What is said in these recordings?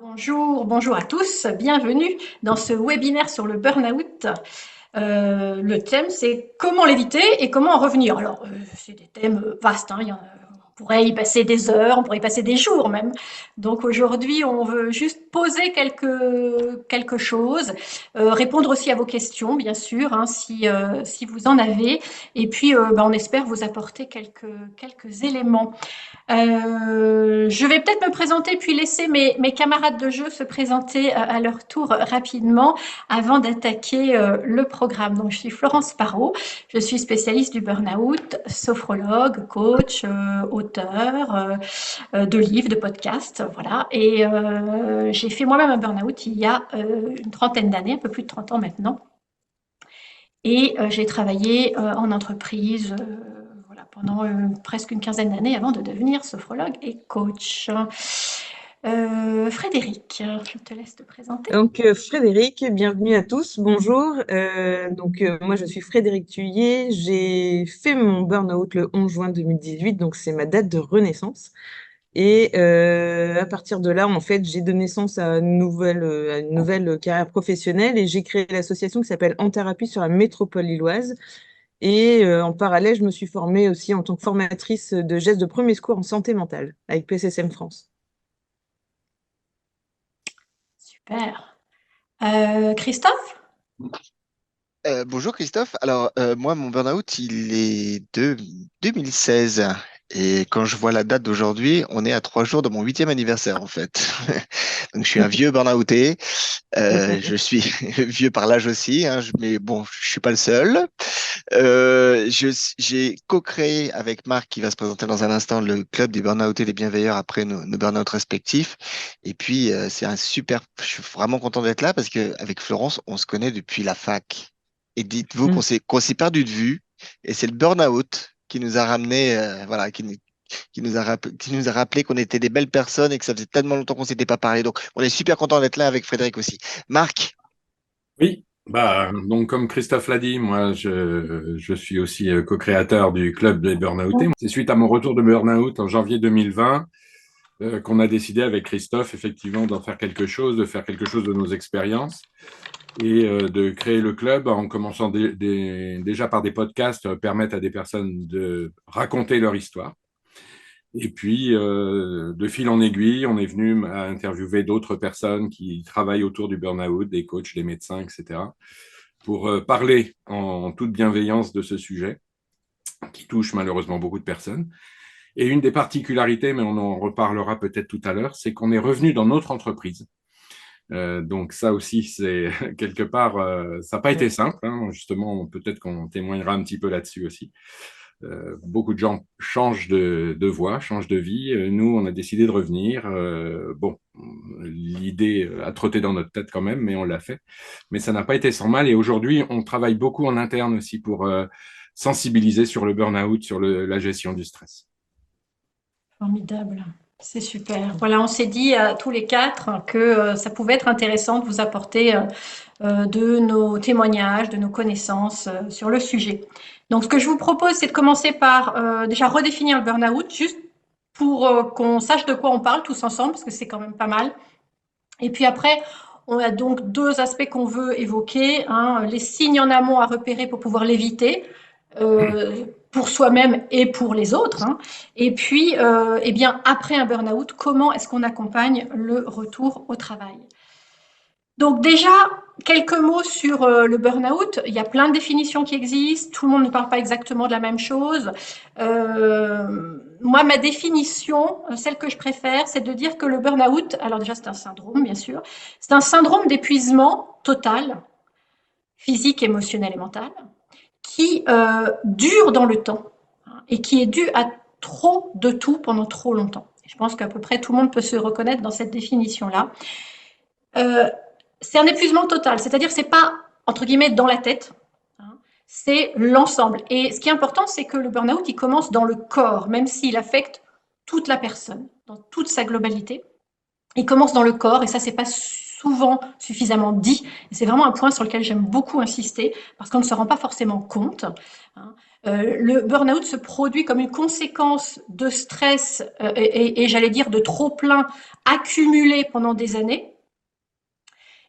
Bonjour à tous, bienvenue dans ce webinaire sur le burn-out. Le thème, c'est comment l'éviter et comment en revenir. Alors, c'est des thèmes vastes, hein, on pourrait y passer des heures, on pourrait y passer des jours même. Donc aujourd'hui, on veut juste poser quelque chose, répondre aussi à vos questions, bien sûr, hein, si vous en avez, et puis on espère vous apporter quelques éléments. Je vais peut-être me présenter puis laisser mes camarades de jeu se présenter à leur tour rapidement avant d'attaquer le programme. Donc, je suis Florence Parot, je suis spécialiste du burn-out, sophrologue, coach, auteur de livres, de podcasts, voilà. Et j'ai fait moi-même un burn-out il y a une trentaine d'années, un peu plus de 30 ans maintenant. Et j'ai travaillé en entreprise voilà, pendant presque une quinzaine d'années avant de devenir sophrologue et coach. Frédéric, je te laisse te présenter. Donc, Frédéric, bienvenue à tous, bonjour. Moi, je suis Frédéric Thuillier. J'ai fait mon burn-out le 11 juin 2018, donc c'est ma date de renaissance. Et à partir de là, en fait, j'ai donné naissance à une nouvelle carrière professionnelle et j'ai créé l'association qui s'appelle En Thérapie sur la métropole lilloise. Et en parallèle, je me suis formée aussi en tant que formatrice de gestes de premier secours en santé mentale avec PCSM France. Super. Christophe? Bonjour Christophe. Alors moi mon burn-out il est de 2016 et quand je vois la date d'aujourd'hui, on est à 3 jours de mon 8e anniversaire en fait. Donc je suis un vieux burn-outé. Je suis vieux par l'âge aussi, hein, mais bon je suis pas le seul. J'ai co-créé avec Marc qui va se présenter dans un instant le club des burn-outés des bienveilleurs après nos burn-out respectifs. Et puis c'est un super. Je suis vraiment content d'être là parce que avec Florence on se connaît depuis la fac. Et dites-vous Mm. qu'on s'est perdu de vue, et c'est le burn-out qui nous a ramené, voilà, qui nous a rappelé qu'on était des belles personnes et que ça faisait tellement longtemps qu'on s'était pas parlé. Donc, on est super content d'être là avec Frédéric aussi. Marc, Oui, donc comme Christophe l'a dit, moi je suis aussi co-créateur du club des Burnoutés. C'est suite à mon retour de burn-out en janvier 2020 qu'on a décidé avec Christophe effectivement d'en faire quelque chose, de faire quelque chose de nos expériences et de créer le club en commençant déjà par des podcasts permettre à des personnes de raconter leur histoire. Et puis, de fil en aiguille, on est venu à interviewer d'autres personnes qui travaillent autour du burn-out, des coachs, des médecins, etc., pour parler en toute bienveillance de ce sujet qui touche malheureusement beaucoup de personnes. Et une des particularités, mais on en reparlera peut-être tout à l'heure, c'est qu'on est revenu dans notre entreprise. Donc ça aussi, c'est quelque part, ça n'a pas été simple, hein, justement, peut-être qu'on témoignera un petit peu là-dessus aussi. Beaucoup de gens changent de voie, changent de vie. Nous, on a décidé de revenir. Bon, l'idée a trotté dans notre tête quand même, mais on l'a fait. Mais ça n'a pas été sans mal. Et aujourd'hui, on travaille beaucoup en interne aussi pour sensibiliser sur le burn-out, sur la gestion du stress. Formidable, c'est super. Voilà, on s'est dit à tous les quatre que ça pouvait être intéressant de vous apporter de nos témoignages, de nos connaissances sur le sujet. Donc, ce que je vous propose, c'est de commencer par déjà redéfinir le burn-out, juste pour qu'on sache de quoi on parle tous ensemble, parce que c'est quand même pas mal. Et puis après, on a donc deux aspects qu'on veut évoquer, hein, les signes en amont à repérer pour pouvoir l'éviter, pour soi-même et pour les autres. Hein. Et puis, eh bien, après un burn-out, comment est-ce qu'on accompagne le retour au travail? Donc déjà, quelques mots sur le burn-out. Il y a plein de définitions qui existent. Tout le monde ne parle pas exactement de la même chose. Moi, ma définition, celle que je préfère, c'est de dire que le burn-out, alors déjà c'est un syndrome, bien sûr, c'est un syndrome d'épuisement total, physique, émotionnel et mental, qui dure dans le temps hein, et qui est dû à trop de tout pendant trop longtemps. Je pense qu'à peu près tout le monde peut se reconnaître dans cette définition-là. Euh, c'est un épuisement total, c'est-à-dire c'est pas entre guillemets dans la tête, hein, c'est l'ensemble. Et ce qui est important, c'est que le burn-out, il commence dans le corps, même s'il affecte toute la personne, dans toute sa globalité. Il commence dans le corps, et ça, c'est pas souvent suffisamment dit. Et c'est vraiment un point sur lequel j'aime beaucoup insister, parce qu'on ne se rend pas forcément compte. Hein. Le burn-out se produit comme une conséquence de stress et j'allais dire de trop-plein accumulé pendant des années,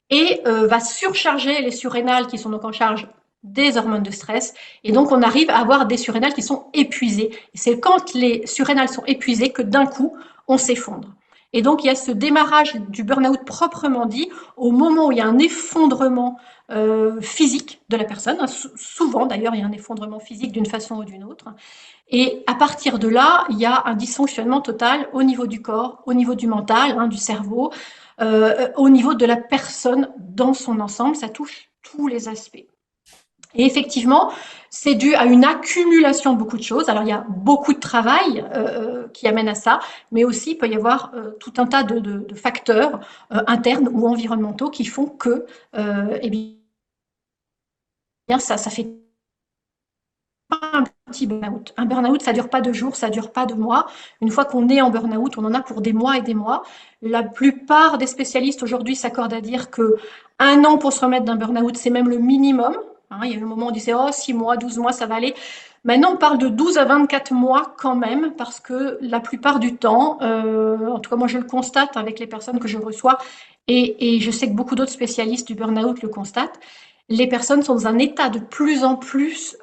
et va surcharger les surrénales qui sont donc en charge des hormones de stress, et donc on arrive à avoir des surrénales qui sont épuisées. Et c'est quand les surrénales sont épuisées que d'un coup, on s'effondre. Et donc il y a ce démarrage du burn-out proprement dit, au moment où il y a un effondrement physique de la personne. Souvent d'ailleurs, il y a un effondrement physique d'une façon ou d'une autre. Et à partir de là, il y a un dysfonctionnement total au niveau du corps, au niveau du mental, hein, du cerveau, au niveau de la personne dans son ensemble. Ça touche tous les aspects. Et effectivement, c'est dû à une accumulation de beaucoup de choses. Alors, il y a beaucoup de travail qui amène à ça, mais aussi il peut y avoir tout un tas de facteurs internes ou environnementaux qui font que, eh bien, ça fait un petit burn-out. Un burn-out, ça dure pas 2 jours, ça dure pas 2 mois. Une fois qu'on est en burn-out, on en a pour des mois et des mois. La plupart des spécialistes aujourd'hui s'accordent à dire que 1 an pour se remettre d'un burn-out, c'est même le minimum. Hein, il y a eu un moment où on disait, oh, 6 mois, 12 mois, ça va aller. Maintenant, on parle de 12 à 24 mois quand même, parce que la plupart du temps, en tout cas moi je le constate avec les personnes que je reçois, et je sais que beaucoup d'autres spécialistes du burn-out le constatent, les personnes sont dans un état de plus en plus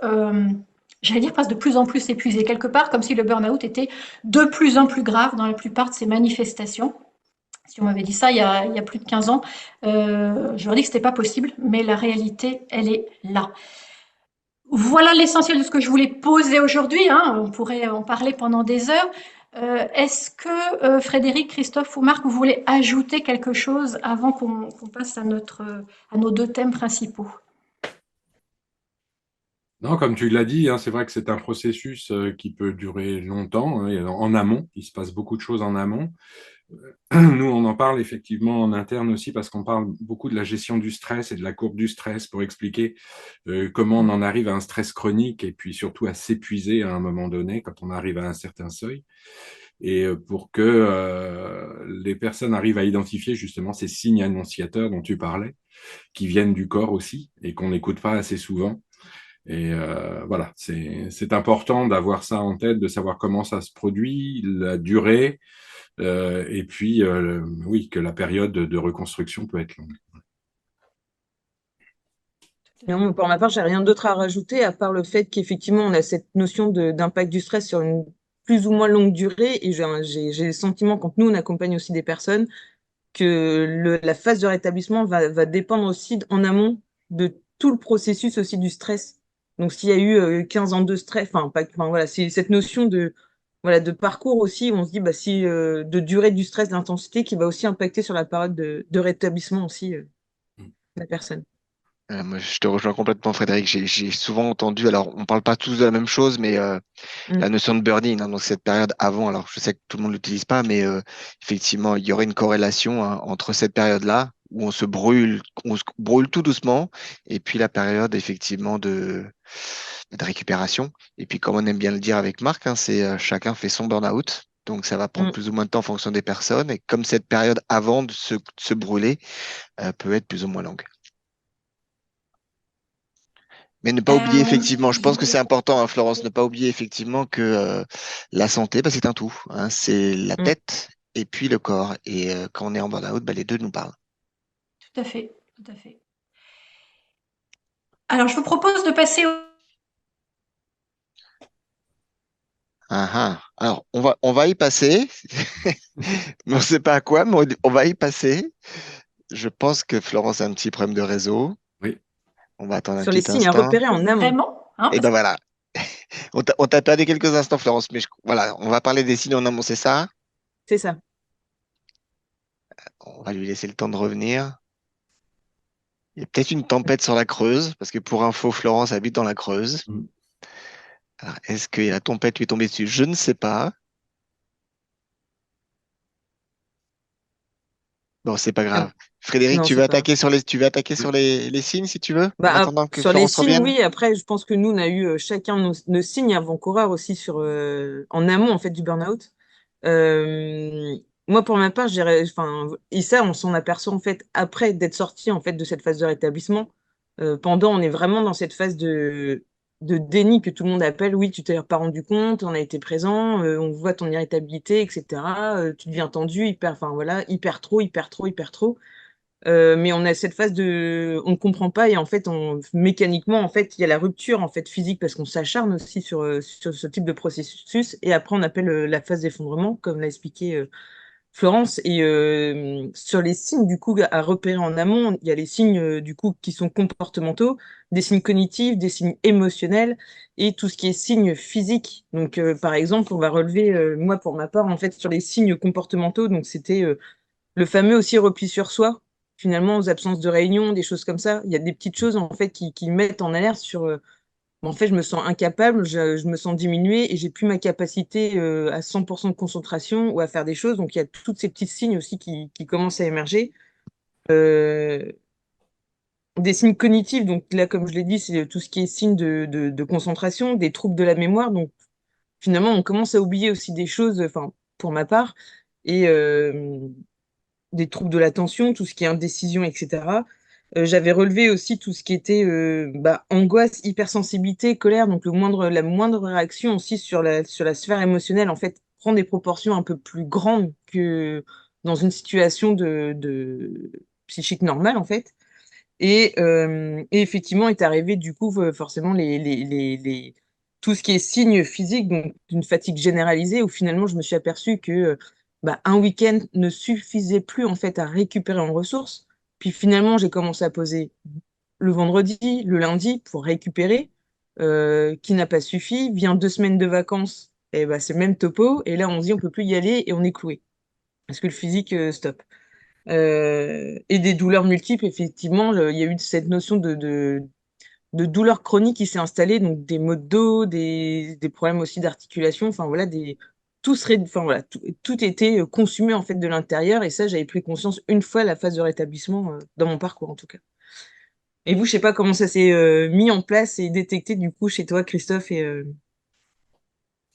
j'allais dire presque de plus en plus épuisé, quelque part comme si le burn-out était de plus en plus grave dans la plupart de ses manifestations. Si on m'avait dit ça il y a plus de 15 ans, j'aurais dit que ce n'était pas possible, mais la réalité, elle est là. Voilà l'essentiel de ce que je voulais poser aujourd'hui, hein. On pourrait en parler pendant des heures. Est-ce que Frédéric, Christophe ou Marc, vous voulez ajouter quelque chose avant qu'on passe à nos 2 thèmes principaux? Non, comme tu l'as dit, hein, c'est vrai que c'est un processus qui peut durer longtemps, hein, en amont. Il se passe beaucoup de choses en amont. Nous, on en parle effectivement en interne aussi parce qu'on parle beaucoup de la gestion du stress et de la courbe du stress pour expliquer comment on en arrive à un stress chronique et puis surtout à s'épuiser à un moment donné quand on arrive à un certain seuil. Et pour que les personnes arrivent à identifier justement ces signes annonciateurs dont tu parlais, qui viennent du corps aussi et qu'on n'écoute pas assez souvent. Et voilà, c'est important d'avoir ça en tête, de savoir comment ça se produit, la durée, et puis oui, que la période de reconstruction peut être longue. Non, pour ma part, j'ai rien d'autre à rajouter, à part le fait qu'effectivement, on a cette notion d'impact du stress sur une plus ou moins longue durée. Et j'ai le sentiment, quand nous, on accompagne aussi des personnes, que la phase de rétablissement va dépendre aussi en amont de tout le processus aussi du stress. Donc, s'il y a eu 15 ans de stress, voilà, c'est cette notion de parcours aussi, où on se dit, si, de durée du stress, d'intensité, qui va aussi impacter sur la période de rétablissement aussi de la personne. Moi, je te rejoins complètement, Frédéric. J'ai souvent entendu, alors on parle pas tous de la même chose, mais la notion de burn-in, hein, donc cette période avant, alors je sais que tout le monde l'utilise pas, mais effectivement, il y aurait une corrélation, hein, entre cette période-là, où on se brûle tout doucement, et puis la période effectivement de récupération. Et puis, comme on aime bien le dire avec Marc, hein, c'est chacun fait son burn-out. Donc, ça va prendre plus ou moins de temps en fonction des personnes. Et comme cette période avant de se brûler peut être plus ou moins longue. Mais ne pas oublier effectivement, je pense que c'est important, hein, Florence, ne pas oublier effectivement que la santé, c'est un tout, hein, c'est la tête et puis le corps. Et quand on est en burn-out, les deux nous parlent. Tout à fait, tout à fait. Alors, je vous propose de passer au... Alors, on va y passer, mais on ne sait pas à quoi, mais on va y passer. Je pense que Florence a un petit problème de réseau. Oui. On va attendre un Sur les petit signes à instant. repérer en amont. Vraiment, hein, Et ben voilà. On t'a perdu quelques instants, Florence, mais voilà, on va parler des signes en amont, c'est ça? C'est ça. On va lui laisser le temps de revenir. Il y a peut-être une tempête sur la Creuse, parce que pour info, Florence habite dans la Creuse. Alors, est-ce que la tempête lui est tombée dessus? Je ne sais pas. Bon, c'est pas grave. Frédéric, Non, tu veux c'est pas attaquer sur les signes, si tu veux, en attendant que sur les Florence signes, revienne? oui. Après, je pense que nous, on a eu chacun nos signes avant-coureurs aussi en amont en fait du burn-out. moi, pour ma part, je dirais, enfin, et ça, on s'en aperçoit en fait après d'être sorti en fait de cette phase de rétablissement. Pendant, on est vraiment dans cette phase de déni que tout le monde appelle. Oui, tu t'es pas rendu compte, on a été présent, on voit ton irritabilité, etc. Tu deviens tendu, hyper, enfin voilà, hyper trop, hyper trop, hyper trop. Mais on a cette phase de, on ne comprend pas et en fait, mécaniquement, en fait, il y a la rupture en fait physique parce qu'on s'acharne aussi sur ce type de processus. Et après, on appelle la phase d'effondrement, comme l'a expliqué Florence. Et sur les signes du coup à repérer en amont, il y a les signes du coup qui sont comportementaux, des signes cognitifs, des signes émotionnels et tout ce qui est signes physiques. Donc, par exemple, on va relever, moi pour ma part, en fait, sur les signes comportementaux. Donc, c'était le fameux aussi repli sur soi, finalement, aux absences de réunion, des choses comme ça. Il y a des petites choses, en fait, qui mettent en alerte sur, en fait, je me sens incapable, je me sens diminuée et j'ai plus ma capacité à 100% de concentration ou à faire des choses. Donc, il y a tous ces petits signes aussi qui commencent à émerger. Euh, des signes cognitifs, donc là, comme je l'ai dit, c'est tout ce qui est signe de concentration, des troubles de la mémoire. Donc, finalement, on commence à oublier aussi des choses, enfin, pour ma part. Et, des troubles de l'attention, tout ce qui est indécision, etc. J'avais relevé aussi tout ce qui était angoisse, hypersensibilité, colère, donc la moindre réaction aussi sur la sphère émotionnelle, en fait, prend des proportions un peu plus grandes que dans une situation de psychique normale, en fait. Et effectivement, est arrivé du coup forcément tout ce qui est signe physique, donc d'une fatigue généralisée, où finalement je me suis aperçue que un week-end ne suffisait plus en fait à récupérer en ressources. Puis finalement, j'ai commencé à poser le vendredi, le lundi pour récupérer, qui n'a pas suffi. Vient 2 semaines de vacances, et ben c'est le même topo. Et là, on se dit on peut plus y aller et on est cloué parce que le physique stop. Et des douleurs multiples, effectivement, il y a eu cette notion de douleur chronique qui s'est installée, donc des maux de dos, des problèmes aussi d'articulation, enfin voilà, enfin voilà, tout était consumé en fait de l'intérieur, et ça, j'avais pris conscience une fois la phase de rétablissement, dans mon parcours en tout cas. Et vous, je sais pas comment ça s'est mis en place et détecté du coup chez toi, Christophe Ouais,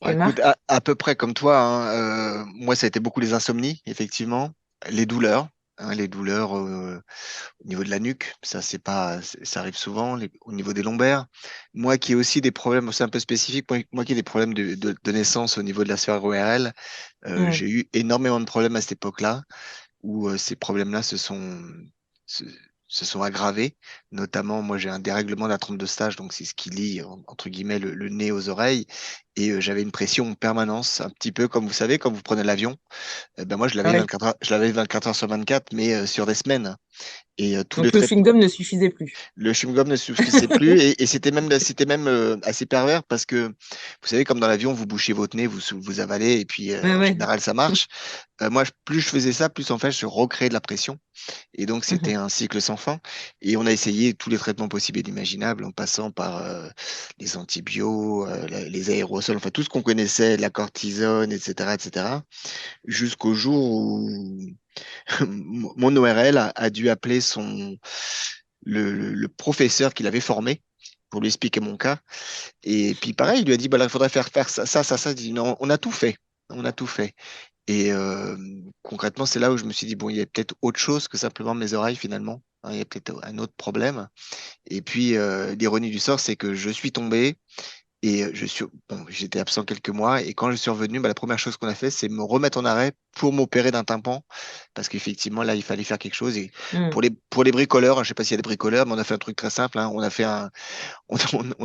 et écoute, Marc. à peu près comme toi, hein, moi, ça a été beaucoup les insomnies, effectivement, les douleurs, les douleurs au niveau de la nuque, ça, ça arrive souvent, au niveau des lombaires. Moi qui ai aussi des problèmes, c'est un peu spécifique, moi qui ai des problèmes de naissance au niveau de la sphère ORL, Mm. j'ai eu énormément de problèmes à cette époque-là, où ces problèmes-là se, se sont aggravés. Notamment, moi, j'ai un dérèglement de la trompe de stage, donc c'est ce qui lie, entre guillemets, le nez aux oreilles. Et j'avais une pression en permanence, un petit peu comme vous savez, quand vous prenez l'avion. Ben moi, Ah ouais. je l'avais 24 heures sur 24, mais sur des semaines. Et tous les Donc le traitements. chewing-gum ne suffisait plus. Le chewing-gum ne suffisait plus et c'était même assez pervers parce que vous savez, comme dans l'avion, vous bouchez votre nez, vous avalez et puis Ouais, en ouais. général ça marche. Moi, plus je faisais ça, plus en fait je recréais de la pression et donc c'était Mhm. un cycle sans fin. Et on a essayé tous les traitements possibles et inimaginables en passant par les antibiotiques, les aérosols, enfin tout ce qu'on connaissait, la cortisone, etc., etc., jusqu'au jour où mon ORL a dû appeler le professeur qui l'avait formé pour lui expliquer mon cas. Et puis pareil, il lui a dit, bah là, il faudrait faire ça, ça, ça, ça. Il dit, non, on a tout fait. On a tout fait. Et concrètement, c'est là où je me suis dit, bon, il y a peut-être autre chose que simplement mes oreilles finalement. Hein, il y a peut-être un autre problème. Et puis, l'ironie du sort, c'est que je suis tombé. Et bon, j'étais absent quelques mois et quand je suis revenu, bah, la première chose qu'on a fait, c'est me remettre en arrêt pour m'opérer d'un tympan parce qu'effectivement là, il fallait faire quelque chose. Et Mm. pour les bricoleurs, je sais pas s'il y a des bricoleurs, mais on a fait un truc très simple, hein. On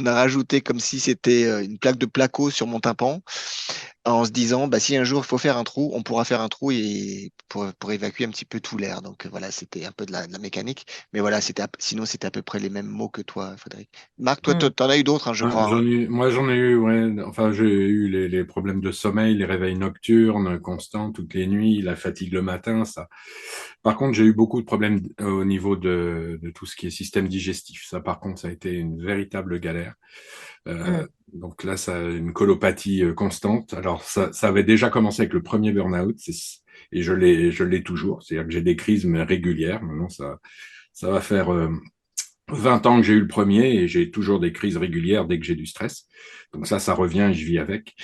a rajouté comme si c'était une plaque de placo sur mon tympan en se disant, bah, si un jour il faut faire un trou, on pourra faire un trou et pour évacuer un petit peu tout l'air. Donc voilà, c'était un peu de la mécanique, mais voilà, sinon c'était à peu près les mêmes mots que toi, Frédéric. Marc, toi, Mm. t'en as eu d'autres, hein, je Ah, crois. Hein. moi, j'en ai eu, ouais. Enfin, j'ai eu les problèmes de sommeil, les réveils nocturnes constants toutes les nuits, la fatigue le matin, ça. Par contre, j'ai eu beaucoup de problèmes au niveau de tout ce qui est système digestif. Ça, par contre, ça a été une véritable galère. Mm. Donc là, ça, une colopathie constante. Alors, ça avait déjà commencé avec le premier burn-out, et je l'ai toujours. C'est-à-dire que j'ai des crises mais régulières. Maintenant, ça va faire 20 ans que j'ai eu le premier et j'ai toujours des crises régulières dès que j'ai du stress. Donc ça revient et je vis avec.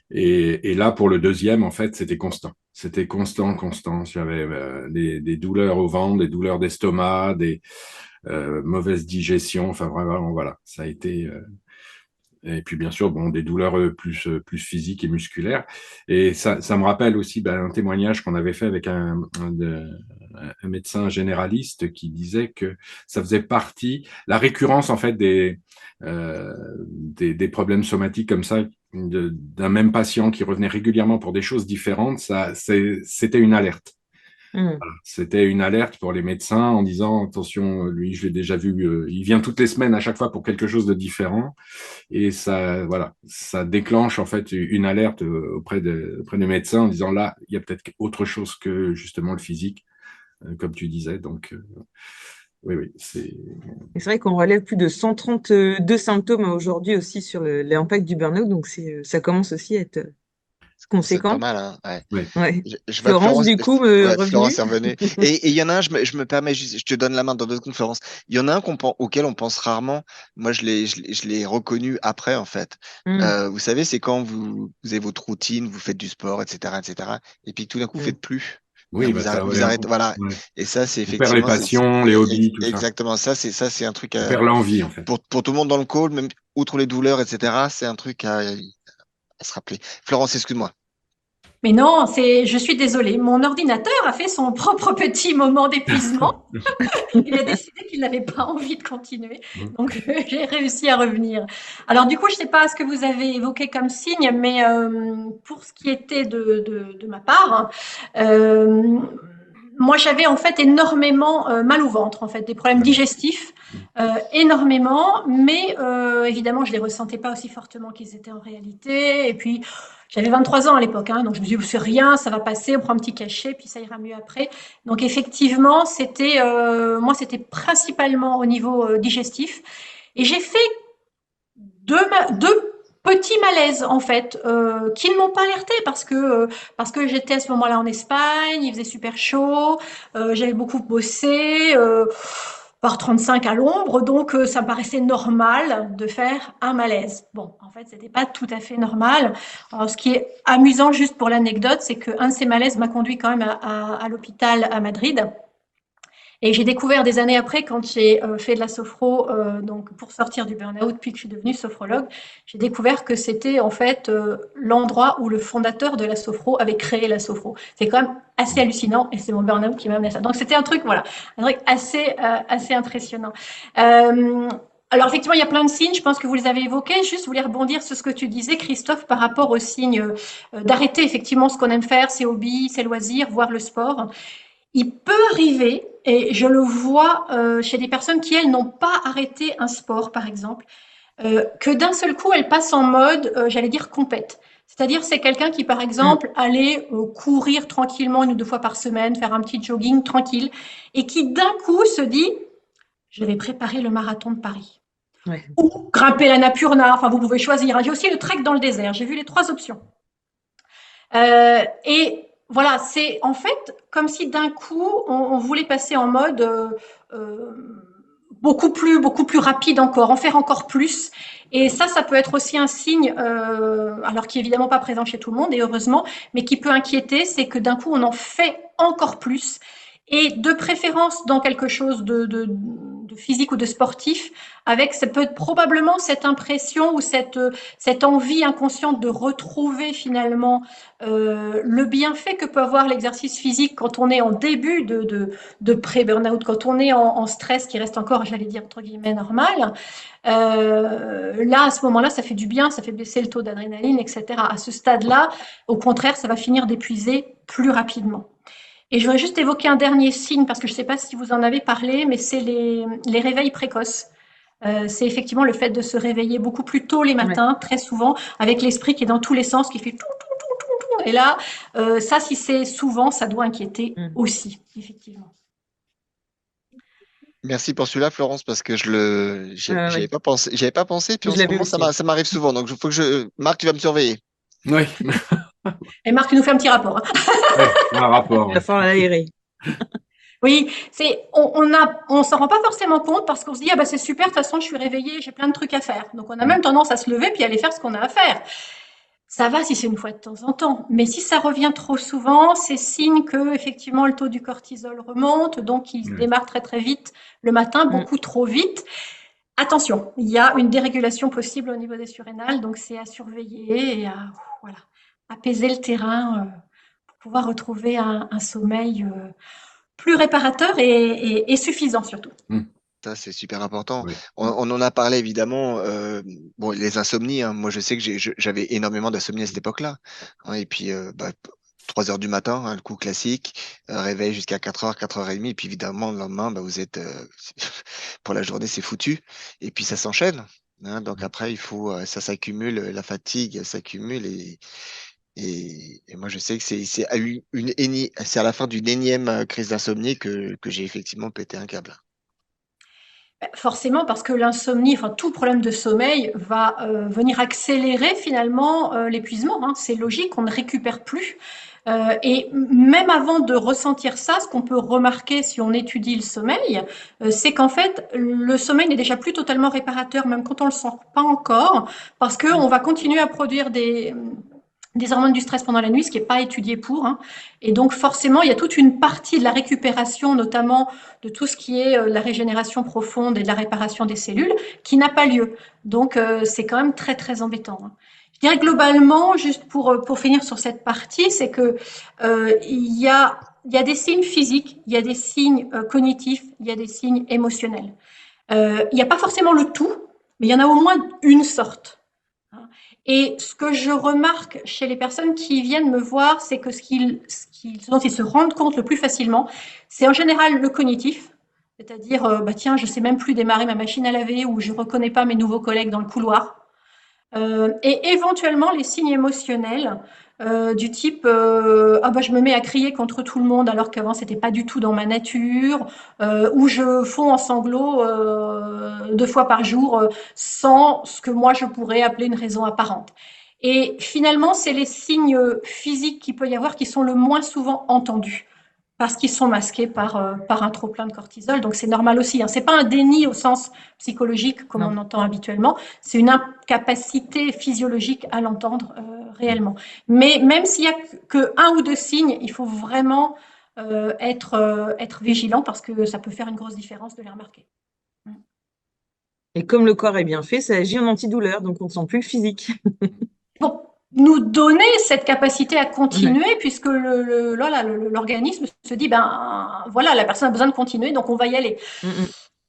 Et là, pour le deuxième, en fait, c'était constant. C'était constant, constant. J'avais des douleurs au ventre, des douleurs d'estomac, des mauvaises digestions. Enfin, vraiment, voilà, ça a été. Et puis, bien sûr, bon, des douleurs plus physiques et musculaires. Et ça me rappelle aussi un témoignage qu'on avait fait avec un médecin généraliste qui disait que ça faisait partie, la récurrence, en fait, des problèmes somatiques comme ça, d'un même patient qui revenait régulièrement pour des choses différentes, c'était une alerte. Mm. Voilà. C'était une alerte pour les médecins en disant, attention, lui, je l'ai déjà vu, il vient toutes les semaines à chaque fois pour quelque chose de différent. Et ça, voilà, ça déclenche en fait une alerte auprès des médecins en disant là, il y a peut-être autre chose que justement le physique, comme tu disais. Donc, oui, oui, c'est. Et c'est vrai qu'on relève plus de 132 symptômes aujourd'hui aussi sur l'impact du burn-out, donc ça commence aussi à être C'est pas conséquent. mal, hein. Ouais. Ouais. Je vois que Florence, du coup, ouais, revenu. Florence est revenue. Et il y en a un, je me permets juste, je te donne la main dans d'autres conférences. Il y en a un auquel on pense rarement. Moi, je l'ai reconnu après, en fait. Mm. Vous savez, c'est quand vous avez votre routine, vous faites du sport, etc., etc. Et puis tout d'un coup, vous Mm. faites plus. Oui, bah ça, Vous ouais, arrêtez, voilà. ouais. Et ça, c'est On perd les effectivement, passions, les hobbies, tout ça. exactement ça. C'est un truc On perd l'envie, en fait. pour tout le monde dans le call, même outre les douleurs, etc. C'est un truc à se rappeler. Florence, excuse-moi. Mais non, je suis désolée, mon ordinateur a fait son propre petit moment d'épuisement. Il a décidé qu'il n'avait pas envie de continuer, donc j'ai réussi à revenir. Alors du coup, je ne sais pas ce que vous avez évoqué comme signe, mais pour ce qui était de ma part, moi j'avais en fait énormément mal au ventre, en fait, des problèmes digestifs, énormément, mais évidemment je ne les ressentais pas aussi fortement qu'ils étaient en réalité. Et puis j'avais 23 ans à l'époque, hein, donc je me dis c'est rien, ça va passer, on prend un petit cachet, puis ça ira mieux après. Donc effectivement, moi c'était principalement au niveau digestif, et j'ai fait deux petits malaises en fait qui ne m'ont pas alerté parce que j'étais à ce moment-là en Espagne, il faisait super chaud, j'avais beaucoup bossé. Par 35 à l'ombre, donc ça me paraissait normal de faire un malaise. Bon, en fait, c'était pas tout à fait normal. Alors, ce qui est amusant, juste pour l'anecdote, c'est qu'un de ces malaises m'a conduit quand même à l'hôpital à Madrid. Et j'ai découvert des années après, quand j'ai fait de la sophro, donc pour sortir du burn-out, puis que je suis devenue sophrologue, j'ai découvert que c'était en fait l'endroit où le fondateur de la sophro avait créé la sophro. C'est quand même assez hallucinant, et c'est mon burn-out qui m'a amené à ça. Donc c'était un truc, voilà, un truc assez impressionnant. Alors effectivement, il y a plein de signes, je pense que vous les avez évoqués. Juste, je voulais rebondir sur ce que tu disais, Christophe, par rapport aux signes d'arrêter effectivement ce qu'on aime faire, ses hobbies, ses loisirs, voire le sport. Il peut arriver, et je le vois chez des personnes qui, elles, n'ont pas arrêté un sport, par exemple, que d'un seul coup, elles passent en mode, j'allais dire, compète. C'est-à-dire, c'est quelqu'un qui, par Mm. exemple, allait courir tranquillement 1 ou 2 fois par semaine, faire un petit jogging tranquille, et qui, d'un coup, se dit, je vais préparer le marathon de Paris. Ouais. Ou grimper la Napurna, enfin, vous pouvez choisir. J'ai aussi le trek dans le désert, j'ai vu les 3 options. Et voilà, c'est en fait comme si d'un coup on voulait passer en mode beaucoup plus rapide encore, en faire encore plus. Et ça peut être aussi un signe, alors qui est évidemment pas présent chez tout le monde, et heureusement, mais qui peut inquiéter, c'est que d'un coup on en fait encore plus. Et de préférence dans quelque chose de physique ou de sportif, avec ça peut être probablement cette impression ou cette envie inconsciente de retrouver finalement le bienfait que peut avoir l'exercice physique quand on est en début de pré-burnout, quand on est en stress qui reste encore, j'allais dire, entre guillemets, normal. Là, à ce moment-là, ça fait du bien, ça fait baisser le taux d'adrénaline, etc. À ce stade-là, au contraire, ça va finir d'épuiser plus rapidement. Et je voudrais juste évoquer un dernier signe, parce que je ne sais pas si vous en avez parlé, mais c'est les réveils précoces. C'est effectivement le fait de se réveiller beaucoup plus tôt les Ouais. matins, très souvent, avec l'esprit qui est dans tous les sens, qui fait tout, tout, tout, tout, tout. Et là, ça, si c'est souvent, ça doit inquiéter Mm. aussi, effectivement. Merci pour celui-là, Florence, parce que Ouais. j'avais pas pensé, puis en Je ce l'avais moment, aussi. ça m'arrive souvent. Donc, il faut que Marc, tu vas me surveiller. Oui, Et Marc, tu nous fais un petit rapport. ouais, un rapport. Il va Ouais. falloir l'aérer. Oui, on s'en rend pas forcément compte parce qu'on se dit, ah bah c'est super, de toute façon, je suis réveillée, j'ai plein de trucs à faire. Donc, on a même tendance à se lever puis à aller faire ce qu'on a à faire. ça va si c'est une fois de temps en temps, mais si ça revient trop souvent, c'est signe que effectivement le taux du cortisol remonte, donc il Ouais. démarre très très vite le matin, beaucoup trop vite. Attention, il y a une dérégulation possible au niveau des surrénales, donc c'est à surveiller et à voilà, apaiser le terrain pour pouvoir retrouver un sommeil plus réparateur et suffisant surtout. Ça, c'est super important. Oui. On en a parlé évidemment. Bon, les insomnies, hein, moi, je sais que j'avais énormément d'insomnie à cette époque-là. Hein, et puis, 3 heures du matin, hein, le coup classique, réveil jusqu'à 4 heures, 4h30. Et puis, évidemment, le lendemain, vous êtes, pour la journée, c'est foutu. Et puis, ça s'enchaîne. Hein, donc, après, ça s'accumule, la fatigue s'accumule. Et moi, je sais que c'est à la fin d'une énième crise d'insomnie que j'ai effectivement pété un câble. Forcément, parce que l'insomnie, enfin tout problème de sommeil va venir accélérer finalement l'épuisement. Hein. C'est logique, on ne récupère plus. Et même avant de ressentir ça, ce qu'on peut remarquer si on étudie le sommeil, c'est qu'en fait, le sommeil n'est déjà plus totalement réparateur, même quand on le sent pas encore, parce qu'on va continuer à produire des hormones du stress pendant la nuit, ce qui n'est pas étudié pour. Hein. Et donc forcément, il y a toute une partie de la récupération, notamment de tout ce qui est la régénération profonde et de la réparation des cellules, qui n'a pas lieu. Donc c'est quand même très très embêtant. Hein. Je dirais globalement, juste pour finir sur cette partie, c'est que il y a des signes physiques, il y a des signes cognitifs, il y a des signes émotionnels. Il n'y a pas forcément le tout, mais il y en a au moins une sorte. Et ce que je remarque chez les personnes qui viennent me voir, c'est que ce dont ils se rendent compte le plus facilement, c'est en général le cognitif, c'est-à-dire, tiens, je sais même plus démarrer ma machine à laver ou je reconnais pas mes nouveaux collègues dans le couloir. Et éventuellement les signes émotionnels du type ah bah je me mets à crier contre tout le monde alors qu'avant c'était pas du tout dans ma nature, ou je fonds en sanglots 2 fois par jour sans ce que moi je pourrais appeler une raison apparente. Et finalement, c'est les signes physiques qu'il peut y avoir qui sont le moins souvent entendus parce qu'ils sont masqués par un trop plein de cortisol. Donc c'est normal aussi. Hein. C'est pas un déni au sens psychologique comme Non. on entend habituellement. C'est une incapacité physiologique à l'entendre réellement. Mais même s'il y a que un ou deux signes, il faut vraiment être vigilant parce que ça peut faire une grosse différence de les remarquer. Et comme le corps est bien fait, ça agit en antidouleur, donc on ne sent plus le physique. Pour nous donner cette capacité à continuer, Ouais. puisque l'organisme se dit, ben voilà, la personne a besoin de continuer, donc on va y aller.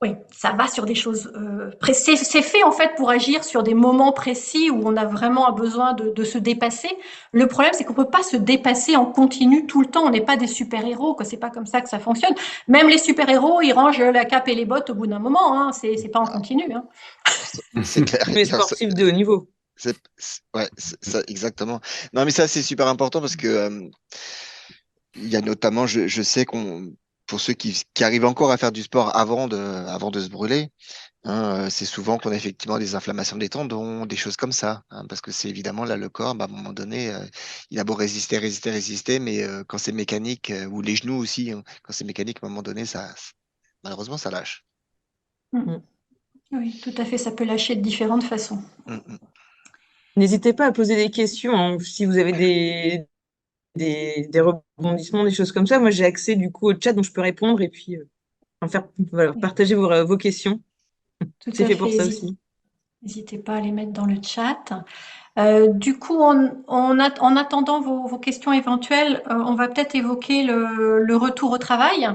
Oui, ça va sur des choses précises. C'est fait en fait pour agir sur des moments précis où on a vraiment besoin de se dépasser. Le problème, c'est qu'on peut pas se dépasser en continu tout le temps. On n'est pas des super-héros, quoi. C'est pas comme ça que ça fonctionne. Même les super-héros, ils rangent la cape et les bottes au bout d'un moment. Hein. C'est pas en continu. Hein. C'est clair. Tous les sportifs de haut niveau. Ouais, ça, exactement. Non, mais ça, c'est super important parce que il y a notamment, je sais pour ceux qui arrivent encore à faire du sport avant de se brûler, hein, c'est souvent qu'on a effectivement des inflammations des tendons, des choses comme ça, hein, parce que c'est évidemment là le corps, à un moment donné, il a beau résister, mais quand c'est mécanique, ou les genoux aussi, hein, quand c'est mécanique, à un moment donné, malheureusement, ça lâche. Oui, tout à fait. Ça peut lâcher de différentes façons. Mm, mm. N'hésitez pas à poser des questions, hein, si vous avez des rebondissements, des choses comme ça. Moi, j'ai accès du coup au chat, donc je peux répondre et puis voilà, partager vos questions. Tout C'est à fait pour fait. ça aussi. N'hésitez pas à les mettre dans le chat. Du coup, en attendant vos questions éventuelles, on va peut-être évoquer le retour au travail.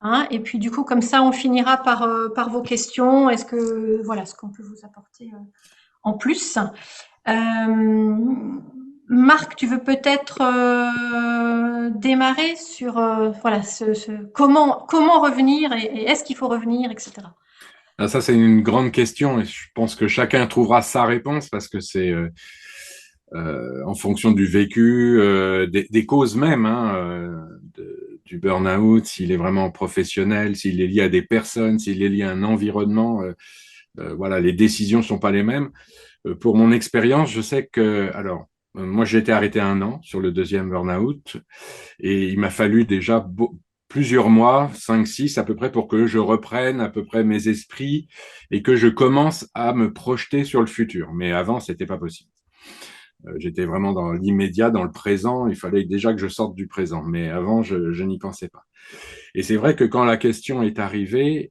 Hein, et puis du coup, comme ça, on finira par vos questions. Est-ce que voilà ce qu'on peut vous apporter en plus. Marc, tu veux peut-être démarrer sur voilà comment revenir et est-ce qu'il faut revenir, etc. Ah, ça, c'est une grande question et je pense que chacun trouvera sa réponse parce que c'est en fonction du vécu, des causes même hein, du burn-out, s'il est vraiment professionnel, s'il est lié à des personnes, s'il est lié à un environnement. Voilà, les décisions sont pas les mêmes. Pour mon expérience, je sais que, alors, moi, j'ai été arrêté 1 an sur le deuxième burn-out et il m'a fallu déjà plusieurs mois, 5, 6 à peu près, pour que je reprenne à peu près mes esprits et que je commence à me projeter sur le futur. Mais avant, c'était pas possible. J'étais vraiment dans l'immédiat, dans le présent. Il fallait déjà que je sorte du présent. Mais avant, je n'y pensais pas. Et c'est vrai que quand la question est arrivée,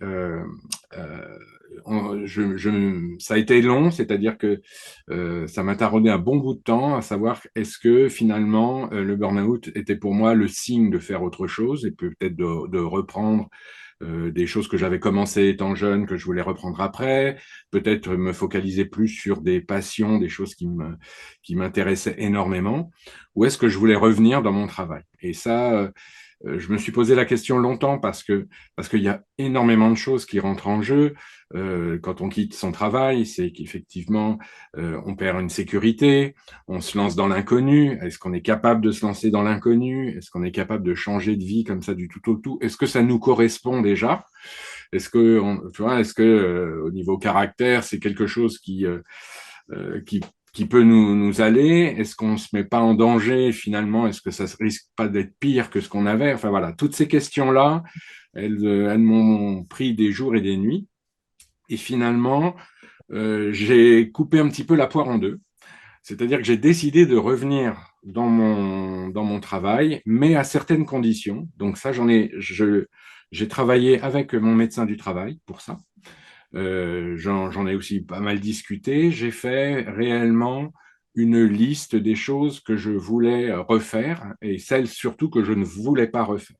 ça a été long, c'est-à-dire que ça m'a tardé un bon bout de temps à savoir est-ce que finalement le burn-out était pour moi le signe de faire autre chose et peut-être de reprendre des choses que j'avais commencé étant jeune, que je voulais reprendre après, peut-être me focaliser plus sur des passions, des choses qui m'intéressaient énormément, ou est-ce que je voulais revenir dans mon travail? Et ça, je me suis posé la question longtemps parce qu'il y a énormément de choses qui rentrent en jeu. Quand on quitte son travail, c'est qu'effectivement, on perd une sécurité, on se lance dans l'inconnu. Est-ce qu'on est capable de se lancer dans l'inconnu? Est-ce qu'on est capable de changer de vie comme ça du tout au tout? Est-ce que ça nous correspond déjà? Est-ce que au niveau caractère, c'est quelque chose qui peut nous aller? Est-ce qu'on ne se met pas en danger finalement? Est-ce que ça ne risque pas d'être pire que ce qu'on avait? Enfin voilà, toutes ces questions-là, elles m'ont pris des jours et des nuits. Et finalement, j'ai coupé un petit peu la poire en deux. C'est-à-dire que j'ai décidé de revenir dans mon travail, mais à certaines conditions. Donc ça, j'ai travaillé avec mon médecin du travail pour ça. J'en ai aussi pas mal discuté. J'ai fait réellement une liste des choses que je voulais refaire et celles surtout que je ne voulais pas refaire.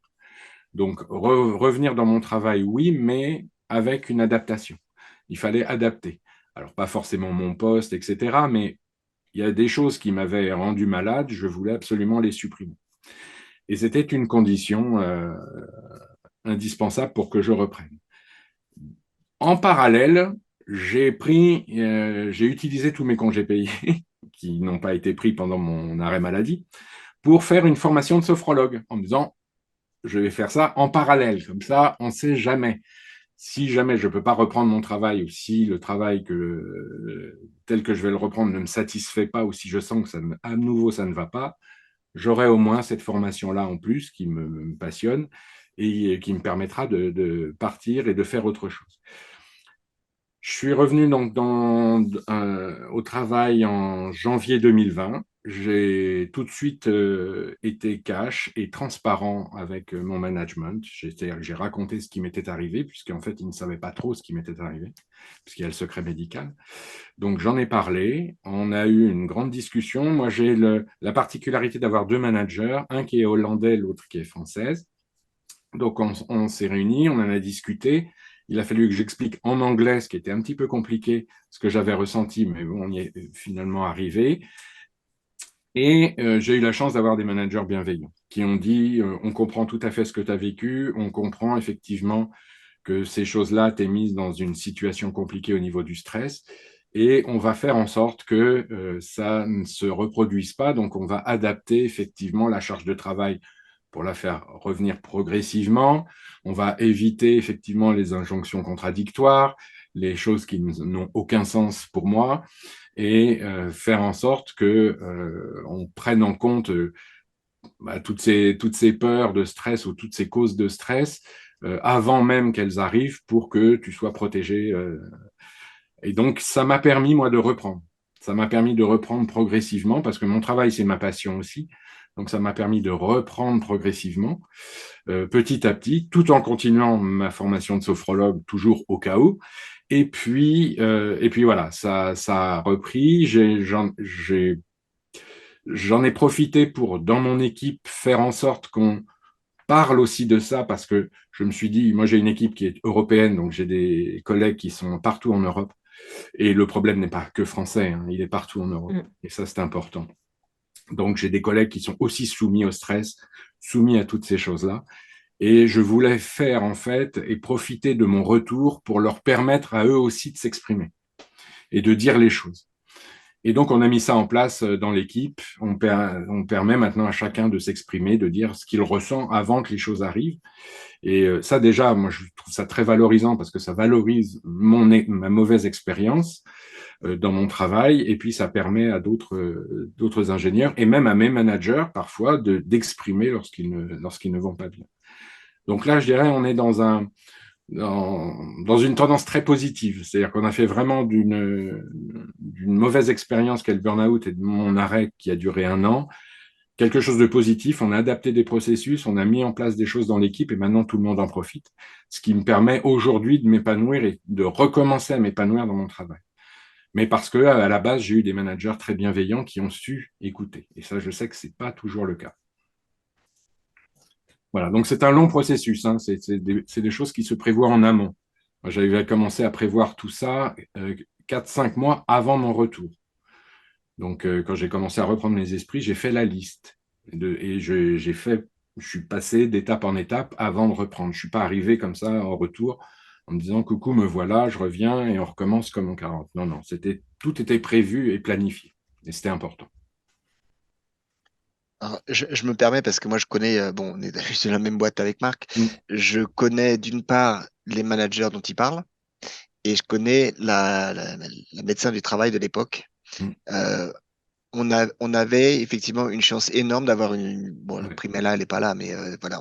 Donc revenir dans mon travail, oui, mais avec une adaptation. Il fallait adapter. Alors pas forcément mon poste, etc., mais il y a des choses qui m'avaient rendu malade, je voulais absolument les supprimer. Et c'était une condition indispensable pour que je reprenne. En parallèle, j'ai utilisé tous mes congés payés, qui n'ont pas été pris pendant mon arrêt maladie, pour faire une formation de sophrologue, en me disant, je vais faire ça en parallèle, comme ça, on ne sait jamais. Si jamais je ne peux pas reprendre mon travail, ou si le travail tel que je vais le reprendre ne me satisfait pas, ou si je sens que à nouveau ça ne va pas, j'aurai au moins cette formation-là en plus qui me passionne et qui me permettra de partir et de faire autre chose. Je suis revenu donc au travail en janvier 2020. J'ai tout de suite été cash et transparent avec mon management. J'ai raconté ce qui m'était arrivé, puisqu'en fait, ils ne savaient pas trop ce qui m'était arrivé, puisqu'il y a le secret médical. Donc, j'en ai parlé. On a eu une grande discussion. Moi, j'ai la particularité d'avoir deux managers, un qui est hollandais, l'autre qui est française. Donc, on s'est réunis, on en a discuté. Il a fallu que j'explique en anglais, ce qui était un petit peu compliqué, ce que j'avais ressenti, mais bon, on y est finalement arrivé. Et j'ai eu la chance d'avoir des managers bienveillants qui ont dit on comprend tout à fait ce que tu as vécu, on comprend effectivement que ces choses-là t'aient mise dans une situation compliquée au niveau du stress, et on va faire en sorte que ça ne se reproduise pas. Donc, on va adapter effectivement la charge de travail pour la faire revenir progressivement. On va éviter effectivement les injonctions contradictoires, les choses qui n'ont aucun sens pour moi, et faire en sorte que on prenne en compte toutes ces peurs de stress ou toutes ces causes de stress avant même qu'elles arrivent pour que tu sois protégé. Et donc, ça m'a permis, moi, de reprendre. Ça m'a permis de reprendre progressivement parce que mon travail, c'est ma passion aussi. Donc, ça m'a permis de reprendre progressivement, petit à petit, tout en continuant ma formation de sophrologue, toujours au cas où. Et puis voilà, ça a repris. J'en ai profité pour, dans mon équipe, faire en sorte qu'on parle aussi de ça parce que je me suis dit, moi j'ai une équipe qui est européenne, donc j'ai des collègues qui sont partout en Europe. Et le problème n'est pas que français, hein, il est partout en Europe. Et ça, c'est important. Donc, j'ai des collègues qui sont aussi soumis au stress, soumis à toutes ces choses-là. Et je voulais faire, en fait, et profiter de mon retour pour leur permettre à eux aussi de s'exprimer et de dire les choses. Et donc, on a mis ça en place dans l'équipe. On permet maintenant à chacun de s'exprimer, de dire ce qu'il ressent avant que les choses arrivent. Et ça, déjà, moi, je trouve ça très valorisant parce que ça valorise ma mauvaise expérience dans mon travail. Et puis, ça permet à d'autres ingénieurs et même à mes managers, parfois, d'exprimer lorsqu'ils ne vont pas bien. Donc là, je dirais, on est dans dans une tendance très positive. C'est-à-dire qu'on a fait vraiment d'une mauvaise expérience qu'est le burn-out et de mon arrêt qui a duré 1 an, quelque chose de positif. On a adapté des processus, on a mis en place des choses dans l'équipe et maintenant tout le monde en profite. Ce qui me permet aujourd'hui de m'épanouir et de recommencer à m'épanouir dans mon travail. Mais parce que à la base, j'ai eu des managers très bienveillants qui ont su écouter. Et ça, je sais que c'est pas toujours le cas. Voilà, donc c'est un long processus, hein. C'est des choses qui se prévoient en amont. Moi, j'avais commencé à prévoir tout ça 4-5 mois avant mon retour. Donc, quand j'ai commencé à reprendre mes esprits, j'ai fait la liste. Je suis passé d'étape en étape avant de reprendre. Je ne suis pas arrivé comme ça en retour en me disant coucou, me voilà, je reviens et on recommence comme en 40. Non, non, tout était prévu et planifié. Et c'était important. Alors, je me permets parce que moi je connais, bon, on est juste de la même boîte avec Marc. Mm, Je connais d'une part les managers dont il parle et je connais la médecin du travail de l'époque. mm, Euh, on avait effectivement une chance énorme d'avoir une. Bon, ouais, Primella, elle n'est pas là, mais voilà,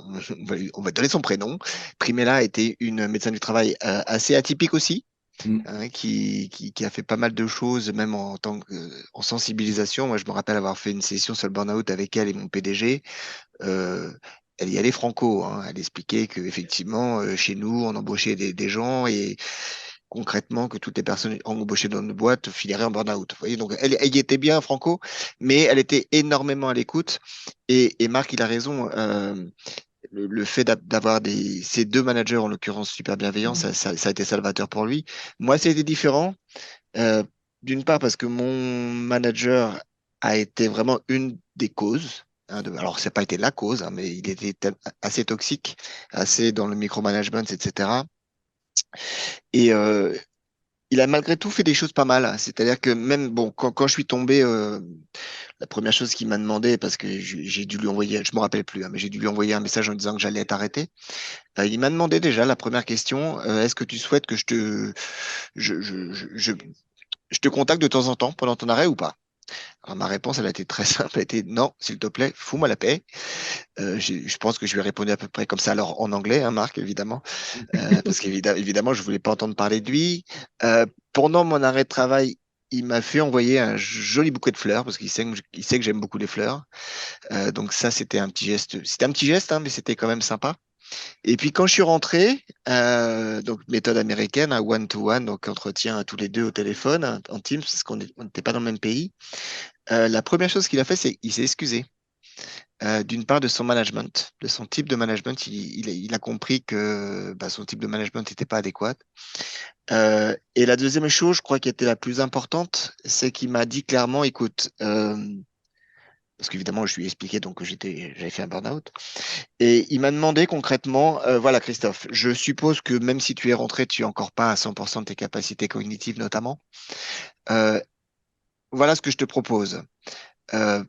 on va donner son prénom. Primella était une médecin du travail assez atypique aussi, mm, hein, qui a fait pas mal de choses, même en tant que, en sensibilisation. Moi, je me rappelle avoir fait une session sur le burn-out avec elle et mon PDG. Euh, Elle y allait franco, hein. Elle expliquait que effectivement, chez nous, on embauchait des gens et concrètement que toutes les personnes embauchées dans nos boîtes finiraient en burn-out. Vous voyez, donc elle y était bien franco, mais elle était énormément à l'écoute. Et Marc, il a raison. Le fait d'avoir ces deux managers, en l'occurrence super bienveillants, ça a été salvateur pour lui. Moi, c'était différent. Euh, D'une part, parce que mon manager a été vraiment une des causes. Hein, alors, ça n'a pas été la cause, hein, mais il était assez toxique, assez dans le micromanagement, etc. Et il a malgré tout fait des choses pas mal. C'est-à-dire que même, bon, quand je suis tombé, la première chose qu'il m'a demandé, parce que j'ai dû lui envoyer, je me rappelle plus, hein, mais j'ai dû lui envoyer un message en disant que j'allais être arrêté. Il m'a demandé déjà la première question, est-ce que tu souhaites que je, je te contacte de temps en temps pendant ton arrêt ou pas? Alors, ma réponse, elle a été très simple, elle a été non, s'il te plaît, fous-moi la paix. Je pense que je lui ai répondu à peu près comme ça, alors en anglais, hein, Marc, évidemment, parce qu'évidemment, je voulais pas entendre parler de lui. Pendant mon arrêt de travail, il m'a fait envoyer un joli bouquet de fleurs, parce il sait que j'aime beaucoup les fleurs. Donc ça, c'était un petit geste. C'était un petit geste, hein, mais c'était quand même sympa. Et puis quand je suis rentré, donc méthode américaine, un one-to-one, donc entretien tous les deux au téléphone, hein, en Teams, parce qu'on n'était pas dans le même pays. La première chose qu'il a fait, c'est qu'il s'est excusé. D'une part de son management, de son type de management, il a compris que bah, son type de management n'était pas adéquat. Et la deuxième chose, je crois, qui était la plus importante, c'est qu'il m'a dit clairement, écoute, parce qu'évidemment, je lui ai expliqué donc que j'avais fait un burn-out. Et il m'a demandé concrètement, voilà Christophe, je suppose que même si tu es rentré, tu es encore pas à 100% de tes capacités cognitives notamment. Euh, voilà ce que je te propose. Euh,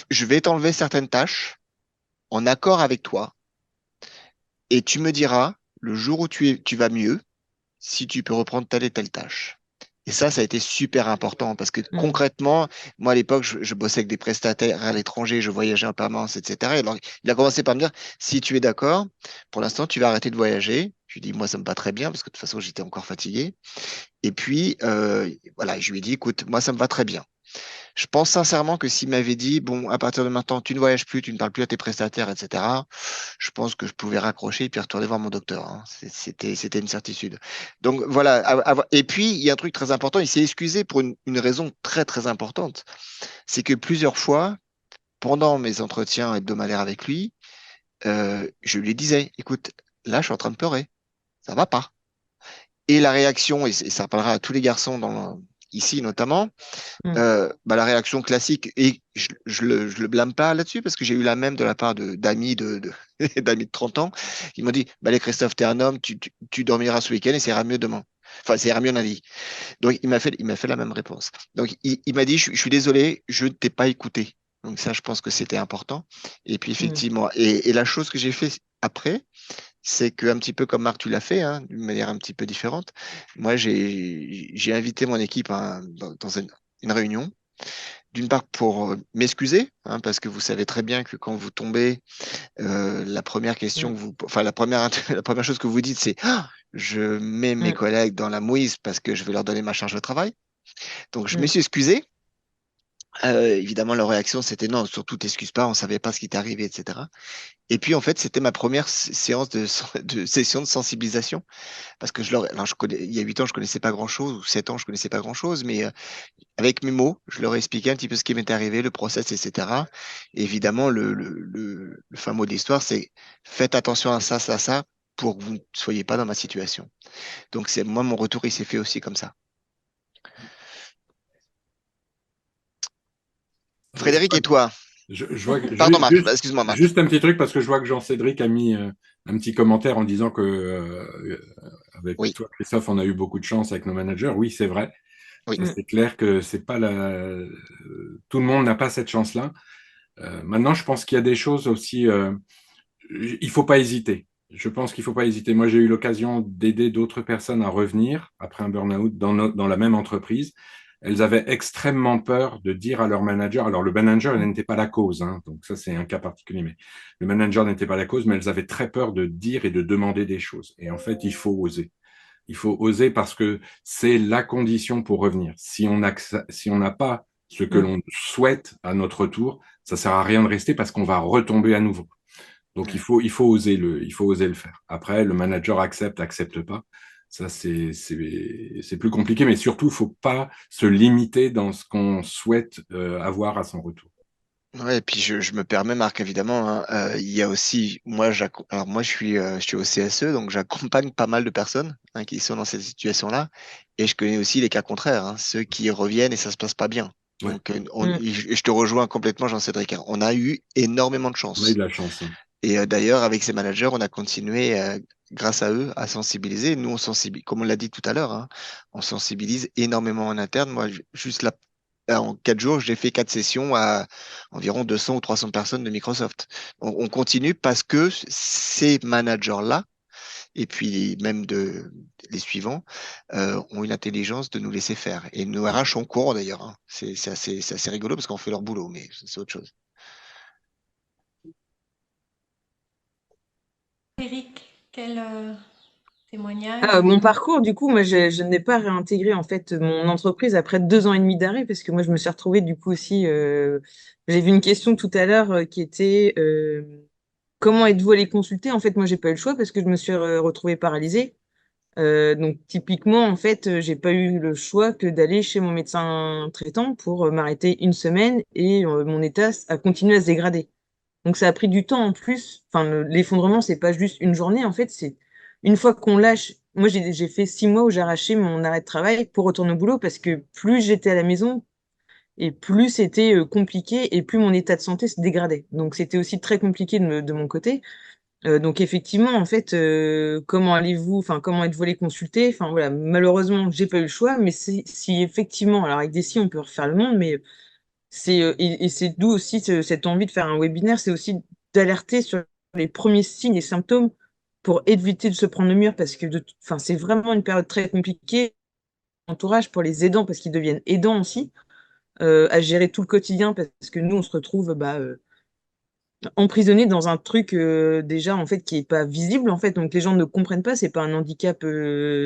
je vais t'enlever certaines tâches en accord avec toi et tu me diras le jour où tu vas mieux si tu peux reprendre telle et telle tâche. Et ça a été super important parce que mm, concrètement, moi à l'époque, je bossais avec des prestataires à l'étranger, je voyageais en permanence, etc. Et alors, il a commencé par me dire, si tu es d'accord, pour l'instant, tu vas arrêter de voyager. Je lui ai dit, moi, ça me va très bien parce que de toute façon, j'étais encore fatigué. Et puis, voilà, je lui ai dit, écoute, moi, ça me va très bien. Je pense sincèrement que s'il m'avait dit, bon, à partir de maintenant, tu ne voyages plus, tu ne parles plus à tes prestataires, etc., je pense que je pouvais raccrocher et puis retourner voir mon docteur, hein. C'était une certitude. Donc voilà. Et puis, il y a un truc très important, il s'est excusé pour une raison très, très importante. C'est que plusieurs fois, pendant mes entretiens hebdomadaires avec lui, je lui disais, écoute, là, je suis en train de pleurer, ça va pas. Et la réaction, et ça parlera à tous les garçons ici notamment, mm, bah, la réaction classique, et je le blâme pas là-dessus parce que j'ai eu la même de la part d'amis d'amis de 30 ans qui m'ont dit, bah, allez Christophe, t'es un homme, tu dormiras ce week-end et ça ira mieux demain. Enfin, ça ira mieux lundi. Donc, il m'a fait la même réponse. Donc, il m'a dit, je suis désolé, je ne t'ai pas écouté. Donc, ça, je pense que c'était important. Et puis, mm, effectivement, et la chose que j'ai fait après, c'est que un petit peu comme Marc, tu l'as fait, hein, d'une manière un petit peu différente. Moi, j'ai invité mon équipe dans une réunion. D'une part pour m'excuser, hein, parce que vous savez très bien que quand vous tombez la première question enfin la première chose que vous dites, c'est ah, je mets mes collègues dans la mouise parce que je vais leur donner ma charge de travail. Donc je me suis excusé. Évidemment, leur réaction, c'était non, surtout t'excuses pas, on savait pas ce qui t'est arrivé, etc. Et puis, en fait, c'était ma première séance de session de sensibilisation parce que alors, il y a 8 ans, je connaissais pas grand-chose, ou 7 ans, je connaissais pas grand-chose, mais avec mes mots, je leur ai expliqué un petit peu ce qui m'était arrivé, le process, etc. Et évidemment, le fin mot de l'histoire, c'est faites attention à ça, ça, ça, pour que vous ne soyez pas dans ma situation. Donc, c'est moi, mon retour, il s'est fait aussi comme ça. Frédéric, et toi? Pardon, Marc, excuse-moi, Marc. Juste un petit truc, parce que je vois que Jean-Cédric a mis un petit commentaire en disant que avec Oui. toi, Christophe, on a eu beaucoup de chance avec nos managers. Oui, c'est vrai. Oui. C'est clair que c'est pas tout le monde n'a pas cette chance-là. Maintenant, je pense qu'il y a des choses aussi. Il faut pas hésiter. Je pense qu'il faut pas hésiter. Moi, j'ai eu l'occasion d'aider d'autres personnes à revenir après un burn-out dans la même entreprise. Elles avaient extrêmement peur de dire à leur manager. Alors, le manager n'était pas la cause, hein, donc ça, c'est un cas particulier. Mais le manager n'était pas la cause, mais elles avaient très peur de dire et de demander des choses. Et en fait, il faut oser. Il faut oser parce que c'est la condition pour revenir. Si on n'a pas ce que l'on souhaite à notre tour, ça sert à rien de rester parce qu'on va retomber à nouveau. Donc il faut oser le faire. Après, le manager accepte pas. Ça, c'est plus compliqué, mais surtout, il faut pas se limiter dans ce qu'on souhaite avoir à son retour. Ouais, et puis je me permets, Marc, évidemment, hein, il y a aussi, alors moi je suis au CSE, donc j'accompagne pas mal de personnes hein, qui sont dans cette situation-là, et je connais aussi les cas contraires, hein, ceux qui reviennent et ça se passe pas bien. Ouais. Donc je te rejoins complètement, Jean-Cédric, hein. On a eu énormément de chance. On a eu de la chance. Hein. Et d'ailleurs, avec ces managers, on a continué, grâce à eux, à sensibiliser. Nous, on sensibilise, comme on l'a dit tout à l'heure, hein, on sensibilise énormément en interne. Moi, juste là, en 4 jours, j'ai fait 4 sessions à environ 200 ou 300 personnes de Microsoft. On continue parce que ces managers-là, et puis même les suivants, ont une intelligence de nous laisser faire. Et nos RH sont courants d'ailleurs. Hein. C'est assez rigolo parce qu'on fait leur boulot, mais c'est autre chose. Eric, quel témoignage Mon parcours, du coup, moi, je n'ai pas réintégré en fait mon entreprise après 2 ans et demi d'arrêt parce que moi, je me suis retrouvée du coup aussi. J'ai vu une question tout à l'heure qui était comment êtes-vous allé consulter? En fait, moi, j'ai pas eu le choix parce que je me suis retrouvée paralysée. Donc, typiquement, en fait, j'ai pas eu le choix que d'aller chez mon médecin traitant pour m'arrêter une semaine et mon état a continué à se dégrader. Donc ça a pris du temps en plus. Enfin, l'effondrement, c'est pas juste une journée. En fait, c'est une fois qu'on lâche. Moi, j'ai fait 6 mois où j'ai arraché mon arrêt de travail pour retourner au boulot parce que plus j'étais à la maison et plus c'était compliqué et plus mon état de santé se dégradait. Donc c'était aussi très compliqué de mon côté. Donc effectivement, en fait, comment allez-vous, enfin comment êtes-vous allé consulter? Enfin voilà, malheureusement, j'ai pas eu le choix, mais si effectivement, alors avec des si, on peut refaire le monde, mais et c'est d'où aussi cette envie de faire un webinaire, c'est aussi d'alerter sur les premiers signes et symptômes pour éviter de se prendre le mur parce que enfin, c'est vraiment une période très compliquée. Entourage pour les aidants parce qu'ils deviennent aidants aussi, à gérer tout le quotidien parce que nous, on se retrouve emprisonnés dans un truc déjà en fait qui est pas visible en fait. Donc les gens ne comprennent pas, c'est pas un handicap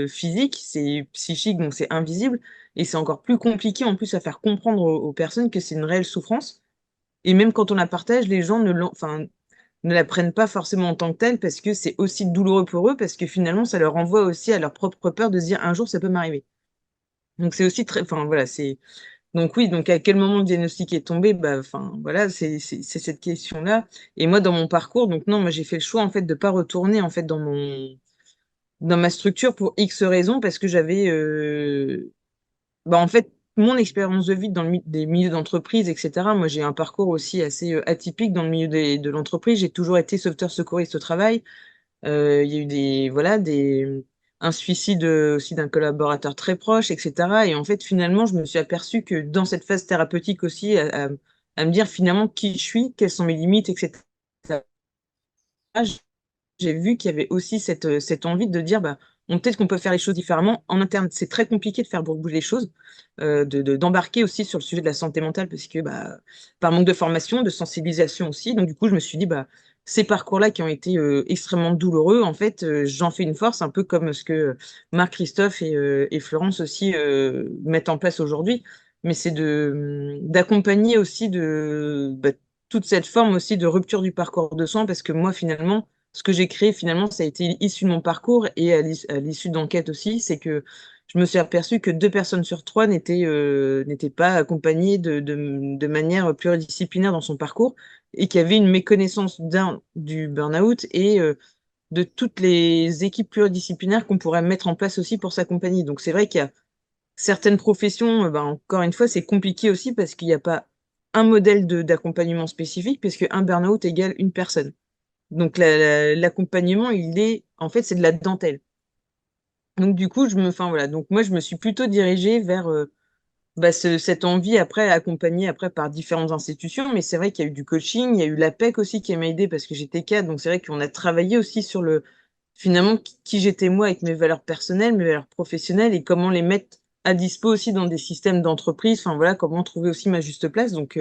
physique, c'est psychique, donc c'est invisible. Et c'est encore plus compliqué en plus à faire comprendre aux personnes que c'est une réelle souffrance. Et même quand on la partage, les gens enfin, ne la prennent pas forcément en tant que telle parce que c'est aussi douloureux pour eux, parce que finalement, ça leur renvoie aussi à leur propre peur de se dire un jour, ça peut m'arriver. Donc c'est aussi très, enfin voilà, c'est donc oui, donc à quel moment le diagnostic est tombé, bah enfin voilà, c'est cette question-là. Et moi dans mon parcours, donc non, moi j'ai fait le choix en fait de pas retourner en fait dans ma structure pour X raisons parce que j'avais en fait, mon expérience de vie dans des milieux d'entreprise, etc. Moi, j'ai un parcours aussi assez atypique dans le milieu de l'entreprise. J'ai toujours été sauveteur secouriste au travail. Il y a eu un suicide aussi d'un collaborateur très proche, etc. Et en fait, finalement, je me suis aperçue que dans cette phase thérapeutique aussi, à me dire finalement qui je suis, quelles sont mes limites, etc. J'ai vu qu'il y avait aussi cette envie de dire, bah, peut-être qu'on peut faire les choses différemment en interne. C'est très compliqué de faire bouger les choses, d'embarquer aussi sur le sujet de la santé mentale parce que, bah, par manque de formation, de sensibilisation aussi. Donc, du coup, je me suis dit, bah, ces parcours-là qui ont été extrêmement douloureux, en fait, j'en fais une force, un peu comme ce que Marc, Christophe et Florence aussi mettent en place aujourd'hui. Mais c'est d'accompagner aussi toute cette forme aussi de rupture du parcours de soins, parce que moi, finalement, ce que j'ai créé, finalement, ça a été issu de mon parcours et à l'issue d'enquête aussi, c'est que je me suis aperçue que 2 personnes sur 3 n'étaient pas accompagnées de manière pluridisciplinaire dans son parcours et qu'il y avait une méconnaissance du burn-out et de toutes les équipes pluridisciplinaires qu'on pourrait mettre en place aussi pour s'accompagner. Donc c'est vrai qu'il y a certaines professions, encore une fois, c'est compliqué aussi parce qu'il n'y a pas un modèle d'accompagnement spécifique, puisque un burn-out égale une personne. Donc l'accompagnement, en fait, c'est de la dentelle. Donc du coup, enfin voilà, donc moi je me suis plutôt dirigée vers cette envie après accompagnée après par différentes institutions, mais c'est vrai qu'il y a eu du coaching, il y a eu l'APEC aussi qui m'a aidé parce que j'étais cadre, donc c'est vrai qu'on a travaillé aussi sur finalement qui j'étais moi avec mes valeurs personnelles, mes valeurs professionnelles et comment les mettre à dispo aussi dans des systèmes d'entreprise, enfin voilà, comment trouver aussi ma juste place. Donc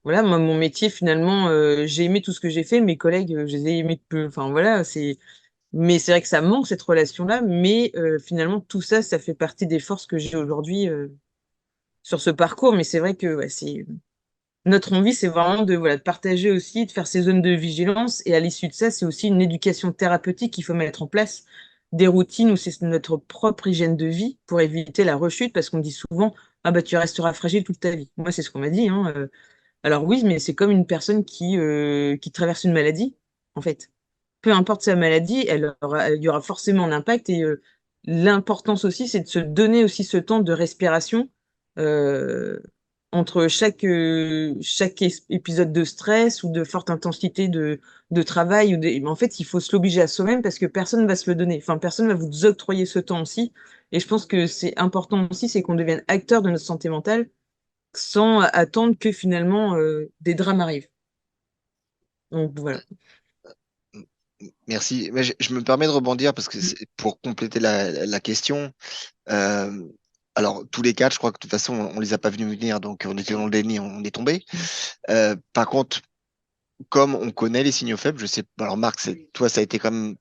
voilà, moi mon métier finalement, j'ai aimé tout ce que j'ai fait, mes collègues, je les ai aimés peu, enfin voilà, mais c'est vrai que ça manque cette relation-là, mais finalement tout ça, ça fait partie des forces que j'ai aujourd'hui sur ce parcours. Mais c'est vrai que ouais, notre envie, c'est vraiment de partager aussi, de faire ces zones de vigilance. Et à l'issue de ça, c'est aussi une éducation thérapeutique qu'il faut mettre en place, des routines où c'est notre propre hygiène de vie pour éviter la rechute, parce qu'on dit souvent, ah bah tu resteras fragile toute ta vie. Moi, c'est ce qu'on m'a dit, hein. Alors oui, mais c'est comme une personne qui traverse une maladie, en fait. Peu importe sa maladie, il y aura forcément un impact. Et l'importance aussi, c'est de se donner aussi ce temps de respiration euh, entre épisode de stress ou de forte intensité de travail. Mais en fait, il faut se l'obliger à soi-même parce que personne ne va se le donner. Enfin, personne ne va vous octroyer ce temps aussi. Et je pense que c'est important aussi, c'est qu'on devienne acteur de notre santé mentale sans attendre que finalement des drames arrivent. Donc voilà. Merci. Mais je me permets de rebondir parce que c'est pour compléter la question. Euh, alors, tous les quatre, je crois que de toute façon, on les a pas vus venir, donc on était dans le déni, on est tombé. Par contre, comme on connaît les signaux faibles, je sais. Alors, Marc, toi, ça a été comme.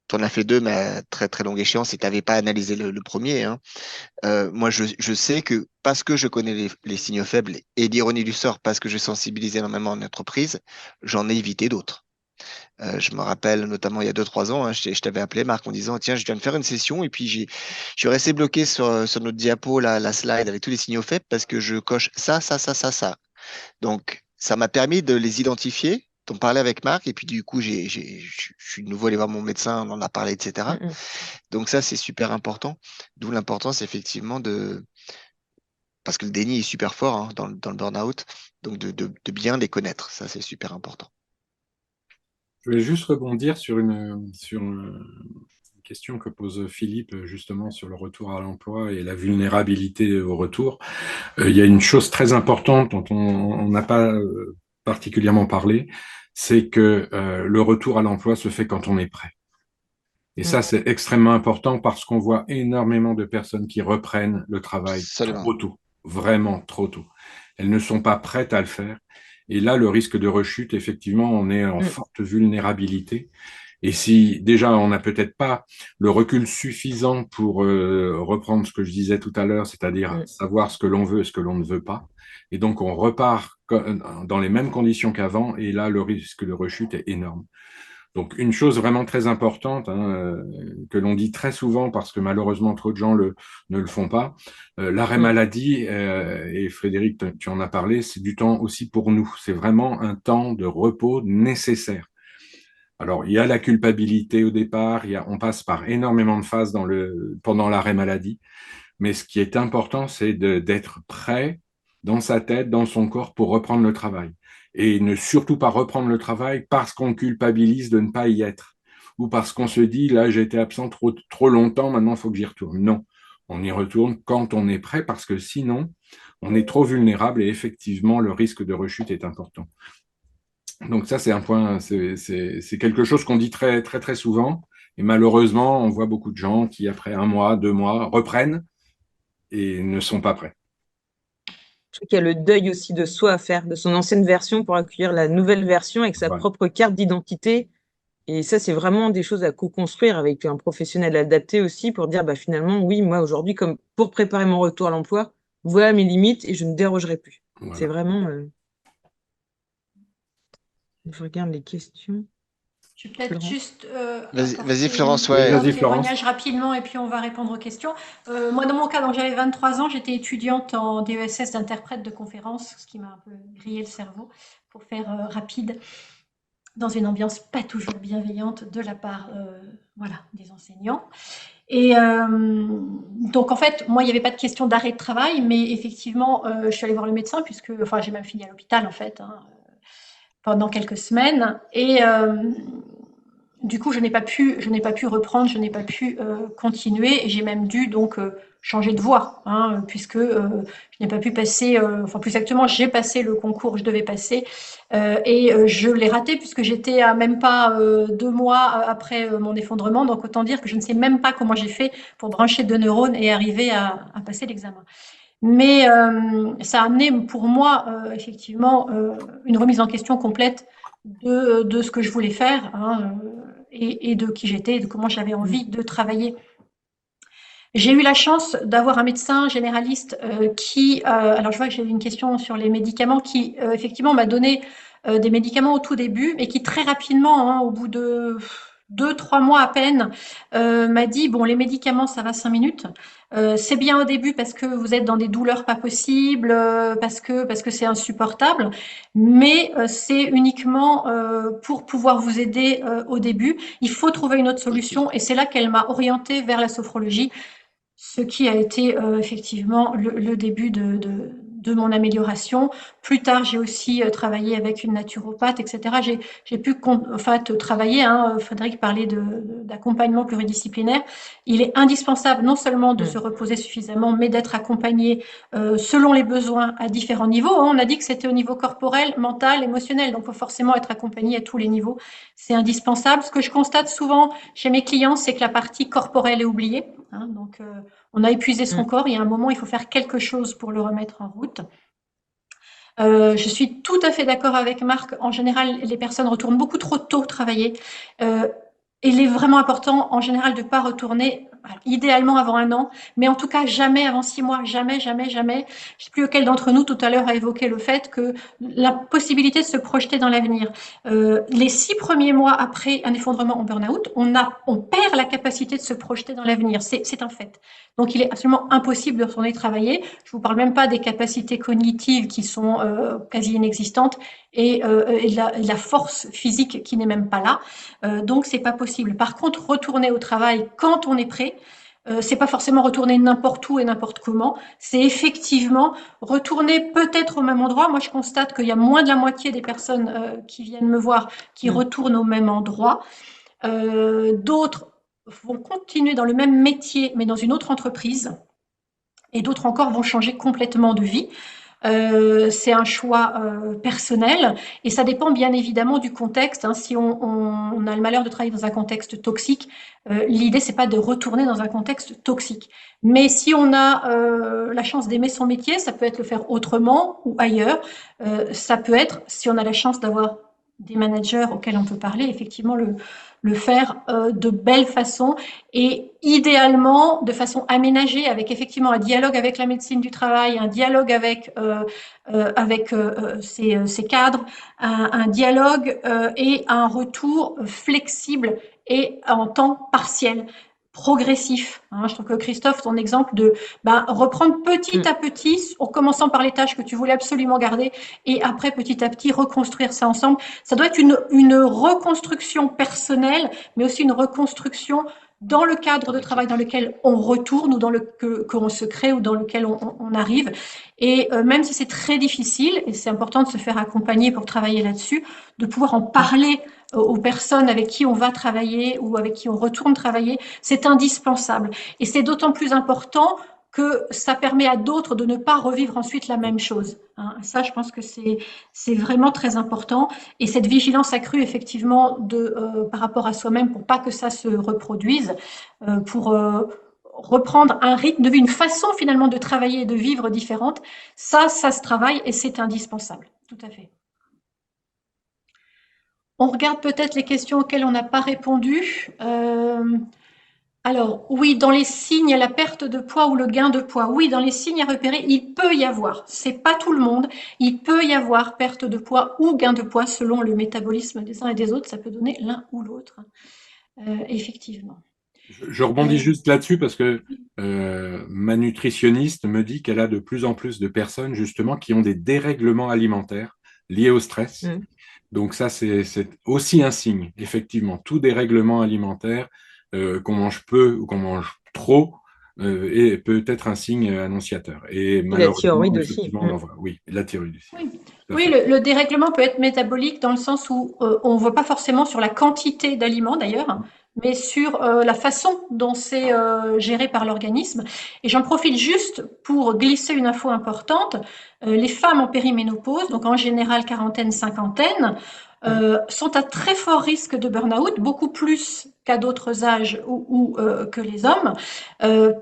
Tu en as fait deux, mais à très très longue échéance, et tu n'avais pas analysé le premier, hein. Moi, je sais que parce que je connais les signaux faibles et l'ironie du sort, parce que je sensibilisé énormément en entreprise, j'en ai évité d'autres. Je me rappelle notamment il y a 2, 3 ans, hein, je t'avais appelé Marc en disant tiens, je viens de faire une session et puis je suis resté bloqué sur notre diapo, la slide avec tous les signaux faibles parce que je coche ça, ça, ça, ça, ça. Donc, ça m'a permis de les identifier, d'en parler avec Marc et puis du coup, je suis de nouveau allé voir mon médecin, on en a parlé, etc. Mm, mm. Donc ça, c'est super important. D'où l'importance effectivement parce que le déni est super fort hein, dans le burn-out, donc de bien les connaître. Ça, c'est super important. Je voulais juste rebondir sur une question que pose Philippe justement sur le retour à l'emploi et la vulnérabilité au retour. Il y a une chose très importante dont on n'a pas particulièrement parlé, c'est que le retour à l'emploi se fait quand on est prêt. Et ça, Mm. c'est extrêmement important parce qu'on voit énormément de personnes qui reprennent le travail Absolument. trop tôt, vraiment trop tôt. Elles ne sont pas prêtes à le faire. Et là, le risque de rechute, effectivement, on est en Mm. forte vulnérabilité. Et si déjà on n'a peut-être pas le recul suffisant pour reprendre ce que je disais tout à l'heure, c'est-à-dire Mm. savoir ce que l'on veut et ce que l'on ne veut pas, et donc on repart dans les mêmes conditions qu'avant, et là le risque de rechute est énorme. Donc une chose vraiment très importante hein, que l'on dit très souvent parce que malheureusement trop de gens ne le font pas, l'arrêt Mm. maladie, et Frédéric, tu en as parlé, c'est du temps aussi pour nous. C'est vraiment un temps de repos nécessaire. Alors, il y a la culpabilité au départ, on passe par énormément de phases pendant l'arrêt maladie, mais ce qui est important, c'est d'être prêt dans sa tête, dans son corps pour reprendre le travail. Et ne surtout pas reprendre le travail parce qu'on culpabilise de ne pas y être. Ou parce qu'on se dit, là, j'ai été absent trop longtemps, maintenant, il faut que j'y retourne. Non, on y retourne quand on est prêt parce que sinon, on est trop vulnérable et effectivement, le risque de rechute est important. Donc ça, c'est un point, c'est quelque chose qu'on dit très, très, très souvent. Et malheureusement, on voit beaucoup de gens qui, après 1 mois, 2 mois, reprennent et ne sont pas prêts. Je trouve qu'il y a le deuil aussi de soi à faire, de son ancienne version pour accueillir la nouvelle version avec sa Ouais. propre carte d'identité. Et ça, c'est vraiment des choses à co-construire avec un professionnel adapté aussi pour dire, bah, finalement, oui, moi, aujourd'hui, comme pour préparer mon retour à l'emploi, voilà mes limites et je ne dérogerai plus. Voilà. C'est vraiment, je regarde les questions. Je vais peut-être Florence. juste Vas-y, apporter Florence, Oui, ouais. un vas-y, Florence. témoignage rapidement et puis on va répondre aux questions. Moi, dans mon cas, donc j'avais 23 ans, j'étais étudiante en DESS d'interprète de conférence, ce qui m'a un peu grillé le cerveau, pour faire rapide, dans une ambiance pas toujours bienveillante de la part voilà, des enseignants. Et donc en fait, moi, il n'y avait pas de question d'arrêt de travail, mais effectivement, je suis allée voir le médecin, puisque, enfin, j'ai même fini à l'hôpital, en fait, hein, pendant quelques semaines. Et du coup, je n'ai pas pu reprendre, je n'ai pas pu continuer, et j'ai même dû donc changer de voie, hein, puisque je n'ai pas pu passer, enfin plus exactement, j'ai passé le concours que je devais passer, et je l'ai raté puisque j'étais à même pas 2 mois après mon effondrement, donc autant dire que je ne sais même pas comment j'ai fait pour brancher 2 neurones et arriver à passer l'examen. Mais ça a amené pour moi effectivement une remise en question complète de ce que je voulais faire, hein, et de qui j'étais, de comment j'avais envie de travailler. J'ai eu la chance d'avoir un médecin généraliste qui, alors je vois que j'ai une question sur les médicaments, qui effectivement m'a donné des médicaments au tout début, et qui très rapidement, hein, au bout de 2, 3 mois à peine, m'a dit, bon, les médicaments, ça va 5 minutes. C'est bien au début parce que vous êtes dans des douleurs pas possibles, parce que c'est insupportable, mais c'est uniquement pour pouvoir vous aider au début. Il faut trouver une autre solution, et c'est là qu'elle m'a orientée vers la sophrologie, ce qui a été effectivement le début de mon amélioration. Plus tard, j'ai aussi travaillé avec une naturopathe, etc. J'ai pu en fait travailler, hein, Frédéric parlait d'accompagnement pluridisciplinaire. Il est indispensable non seulement de se reposer suffisamment, mais d'être accompagné selon les besoins à différents niveaux, hein. On a dit que c'était au niveau corporel, mental, émotionnel, donc il faut forcément être accompagné à tous les niveaux. C'est indispensable. Ce que je constate souvent chez mes clients, c'est que la partie corporelle est oubliée, hein, donc on a épuisé son corps, il y a un moment, il faut faire quelque chose pour le remettre en route. Je suis tout à fait d'accord avec Marc. En général, les personnes retournent beaucoup trop tôt travailler. Il est vraiment important, en général, de ne pas retourner, idéalement avant 1 an, mais en tout cas jamais avant 6 mois, jamais, jamais, jamais. Je ne sais plus lequel d'entre nous tout à l'heure a évoqué le fait que la possibilité de se projeter dans l'avenir. Les 6 premiers mois après un effondrement en burn-out, on perd la capacité de se projeter dans l'avenir. C'est un fait. Donc il est absolument impossible de retourner travailler. Je ne vous parle même pas des capacités cognitives qui sont quasi inexistantes, et de la force physique qui n'est même pas là. Donc c'est pas possible. Par contre, retourner au travail quand on est prêt, c'est pas forcément retourner n'importe où et n'importe comment. C'est effectivement retourner peut-être au même endroit. Moi, je constate qu'il y a moins de la moitié des personnes qui viennent me voir qui retournent au même endroit. D'autres vont continuer dans le même métier, mais dans une autre entreprise. Et d'autres encore vont changer complètement de vie. C'est un choix personnel, et ça dépend bien évidemment du contexte, hein. Si on a le malheur de travailler dans un contexte toxique, l'idée c'est pas de retourner dans un contexte toxique. Mais si on a la chance d'aimer son métier, ça peut être le faire autrement ou ailleurs. Ça peut être, si on a la chance d'avoir des managers auxquels on peut parler, effectivement le faire de belle façon, et idéalement de façon aménagée, avec effectivement un dialogue avec la médecine du travail, un dialogue avec ses cadres, un dialogue et un retour flexible et en temps partiel, progressif, hein. Je trouve que Christophe, ton exemple de reprendre petit à petit, en commençant par les tâches que tu voulais absolument garder, et après petit à petit reconstruire ça ensemble, ça doit être une reconstruction personnelle, mais aussi une reconstruction dans le cadre de travail dans lequel on retourne, ou dans qu'on se crée, ou dans lequel on arrive. Et même si c'est très difficile, et c'est important de se faire accompagner pour travailler là-dessus, de pouvoir en parler aux personnes avec qui on va travailler ou avec qui on retourne travailler, c'est indispensable. Et c'est d'autant plus important que ça permet à d'autres de ne pas revivre ensuite la même chose, hein. Ça, je pense que c'est vraiment très important. Et cette vigilance accrue, effectivement, par rapport à soi-même, pour pas que ça se reproduise, pour reprendre un rythme de vie, une façon finalement de travailler et de vivre différente, ça se travaille et c'est indispensable. Tout à fait. On regarde peut-être les questions auxquelles on n'a pas répondu. Alors, oui, dans les signes, il y a la perte de poids ou le gain de poids. Oui, dans les signes à repérer, il peut y avoir, c'est pas tout le monde, il peut y avoir perte de poids ou gain de poids selon le métabolisme des uns et des autres. Ça peut donner l'un ou l'autre, effectivement. Je rebondis juste là-dessus parce que ma nutritionniste me dit qu'elle a de plus en plus de personnes justement qui ont des dérèglements alimentaires liés au stress. Donc ça, c'est aussi un signe, effectivement. Tout dérèglement alimentaire, qu'on mange peu ou qu'on mange trop, est peut-être un signe annonciateur. Et la thyroïde aussi. effectivement, on en voit. Oui, la thyroïde aussi. Oui, le dérèglement peut être métabolique dans le sens où on ne voit pas forcément sur la quantité d'aliments d'ailleurs, mais sur la façon dont c'est géré par l'organisme. Et j'en profite juste pour glisser une info importante. Les femmes en périménopause, donc en général quarantaine, cinquantaine, sont à très fort risque de burn-out, beaucoup plus qu'à d'autres âges ou que les hommes,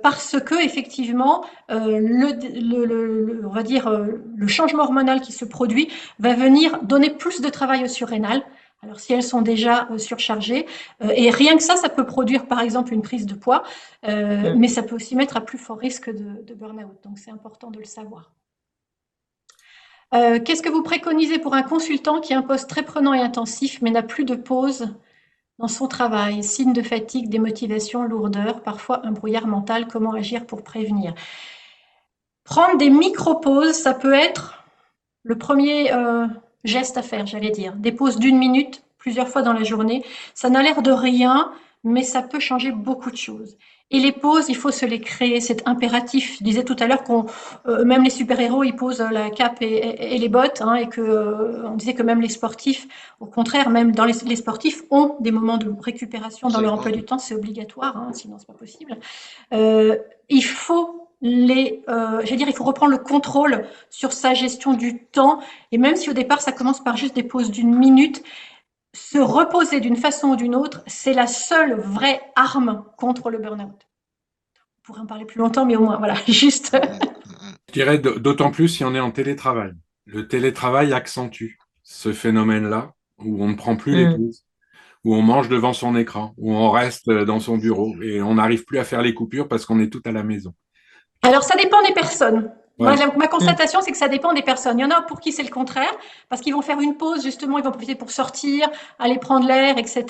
parce que effectivement, on va dire le changement hormonal qui se produit va venir donner plus de travail aux surrénales. Alors si elles sont déjà surchargées, et rien que ça peut produire par exemple une prise de poids, mais ça peut aussi mettre à plus fort risque de burn-out. Donc c'est important de le savoir. Qu'est-ce que vous préconisez pour un consultant qui a un poste très prenant et intensif, mais n'a plus de pause dans son travail? Signes de fatigue, démotivation, lourdeur, parfois un brouillard mental. Comment agir pour prévenir? Prendre des micro-pauses, ça peut être le premier geste à faire, j'allais dire. Des pauses d'1 minute, plusieurs fois dans la journée. Ça n'a l'air de rien, mais ça peut changer beaucoup de choses. Et les pauses, il faut se les créer, c'est impératif. Je disais tout à l'heure qu'on, même les super-héros, ils posent la cape et les bottes, hein, et que on disait que même les sportifs, au contraire, même dans les sportifs ont des moments de récupération dans leur emploi du temps, c'est obligatoire, hein, sinon c'est pas possible. Il faut il faut reprendre le contrôle sur sa gestion du temps. Et même si au départ, ça commence par juste des pauses d'1 minute, se reposer d'une façon ou d'une autre, c'est la seule vraie arme contre le burn-out. On pourrait en parler plus longtemps, mais au moins, voilà, juste. Je dirais d'autant plus si on est en télétravail. Le télétravail accentue ce phénomène-là, où on ne prend plus les pauses, où on mange devant son écran, où on reste dans son bureau et on n'arrive plus à faire les coupures parce qu'on est tout à la maison. Alors, ça dépend des personnes. Ouais. Ma constatation, c'est que ça dépend des personnes. Il y en a pour qui c'est le contraire, parce qu'ils vont faire une pause, justement, ils vont profiter pour sortir, aller prendre l'air, etc.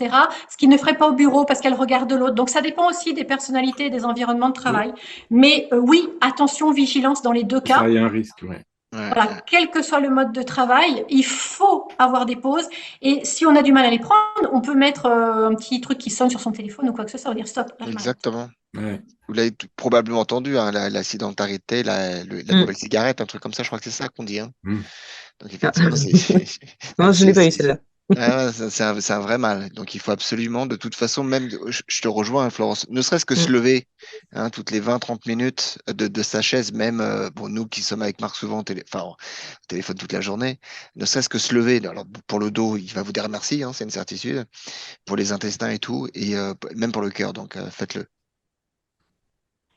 Ce qu'ils ne feraient pas au bureau parce qu'elles regardent l'autre. Donc, ça dépend aussi des personnalités et des environnements de travail. Mais oui, attention, vigilance dans les deux cas. Ça, il y a un risque, ouais. Voilà, quel que soit le mode de travail, il faut avoir des pauses. Et si on a du mal à les prendre, on peut mettre un petit truc qui sonne sur son téléphone ou quoi que ce soit, dire stop. Exactement. Ouais. Vous l'avez probablement entendu, hein, la sédentarité, la nouvelle cigarette, un truc comme ça, je crois que c'est ça qu'on dit. Hein. Donc effectivement, non, je n'ai pas eu celle-là. C'est un vrai mal. Donc il faut absolument, de toute façon, même, je te rejoins, hein, Florence, ne serait-ce que se lever, hein, toutes les 20-30 minutes de sa chaise, même pour nous qui sommes avec Marc souvent au téléphone toute la journée, ne serait-ce que se lever. Alors pour le dos, il va vous dire merci, hein, c'est une certitude, pour les intestins et tout, et même pour le cœur, donc faites-le.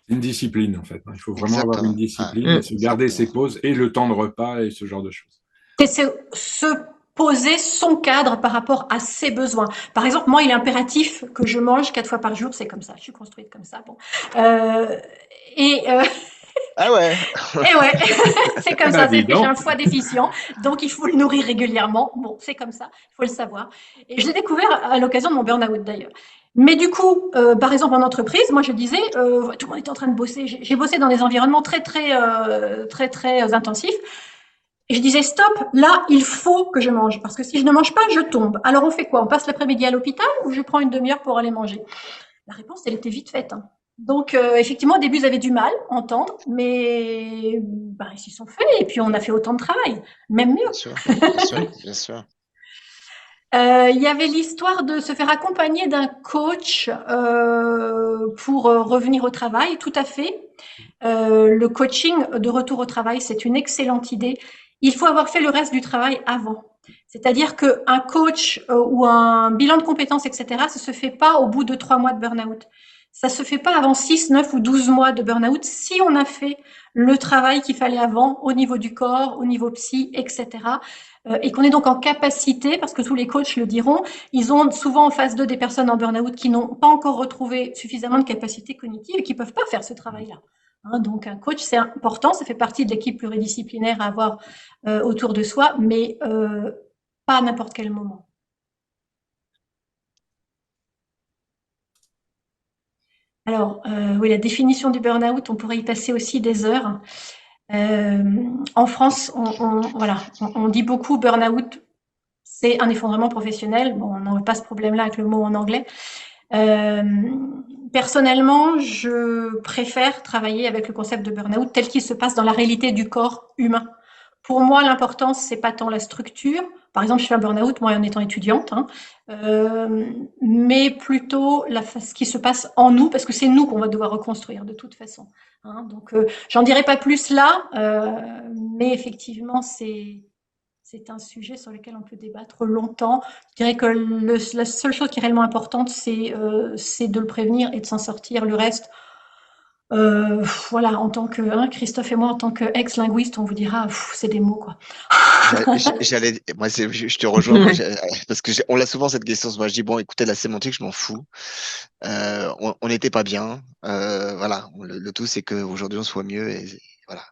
Une discipline, en fait. Il faut vraiment avoir une discipline, et se garder ses pauses et le temps de repas et ce genre de choses. Et se poser son cadre par rapport à ses besoins. Par exemple, moi, il est impératif que je mange 4 fois par jour, c'est comme ça, je suis construite comme ça. Bon. Ah ouais. Et ouais, c'est comme ça, j'ai un foie déficient, donc il faut le nourrir régulièrement. Bon, c'est comme ça, il faut le savoir. Et je l'ai découvert à l'occasion de mon burn-out d'ailleurs. Mais du coup, par exemple en entreprise, moi je disais, tout le monde était en train de bosser. J'ai bossé dans des environnements très intensifs. Et je disais, stop, là, il faut que je mange. Parce que si je ne mange pas, je tombe. Alors on fait quoi? On passe l'après-midi à l'hôpital ou je prends une demi-heure pour aller manger? La réponse, elle était vite faite. Hein. Donc, effectivement, au début, ils avaient du mal à entendre, mais ils s'y sont faits et puis on a fait autant de travail, même mieux. Bien sûr, bien sûr, bien sûr. Il y avait l'histoire de se faire accompagner d'un coach pour revenir au travail, tout à fait. Le coaching de retour au travail, c'est une excellente idée. Il faut avoir fait le reste du travail avant. C'est-à-dire qu'un coach ou un bilan de compétences, etc., ça se fait pas au bout de 3 mois de burn-out. ça se fait pas avant 6, 9 ou 12 mois de burn-out si on a fait le travail qu'il fallait avant au niveau du corps, au niveau psy, etc. Et qu'on est donc en capacité, parce que tous les coachs le diront, ils ont souvent en face d'eux des personnes en burn-out qui n'ont pas encore retrouvé suffisamment de capacité cognitive et qui peuvent pas faire ce travail-là. Hein, donc un coach, c'est important, ça fait partie de l'équipe pluridisciplinaire à avoir autour de soi, mais pas à n'importe quel moment. Alors, oui, la définition du burn-out, on pourrait y passer aussi des heures. En France, on dit beaucoup burn-out, c'est un effondrement professionnel. Bon, on n'a pas ce problème-là avec le mot en anglais. Personnellement, je préfère travailler avec le concept de burn-out tel qu'il se passe dans la réalité du corps humain. Pour moi, l'important, c'est pas tant la structure. Par exemple, je fais un burn-out, moi, en étant étudiante, hein, mais plutôt ce qui se passe en nous, parce que c'est nous qu'on va devoir reconstruire de toute façon. Hein. Donc, j'en dirai pas plus là, mais effectivement, c'est un sujet sur lequel on peut débattre longtemps. Je dirais que la seule chose qui est réellement importante, c'est de le prévenir et de s'en sortir. Le reste, voilà, en tant que Christophe et moi, en tant qu'ex-linguiste, on vous dira, c'est des mots, quoi. Moi, je te rejoins parce que on l'a souvent cette question. Moi, je dis bon, écoutez, la sémantique, je m'en fous. On n'était pas bien. Voilà, le tout, c'est qu'aujourd'hui, on soit mieux. Et voilà.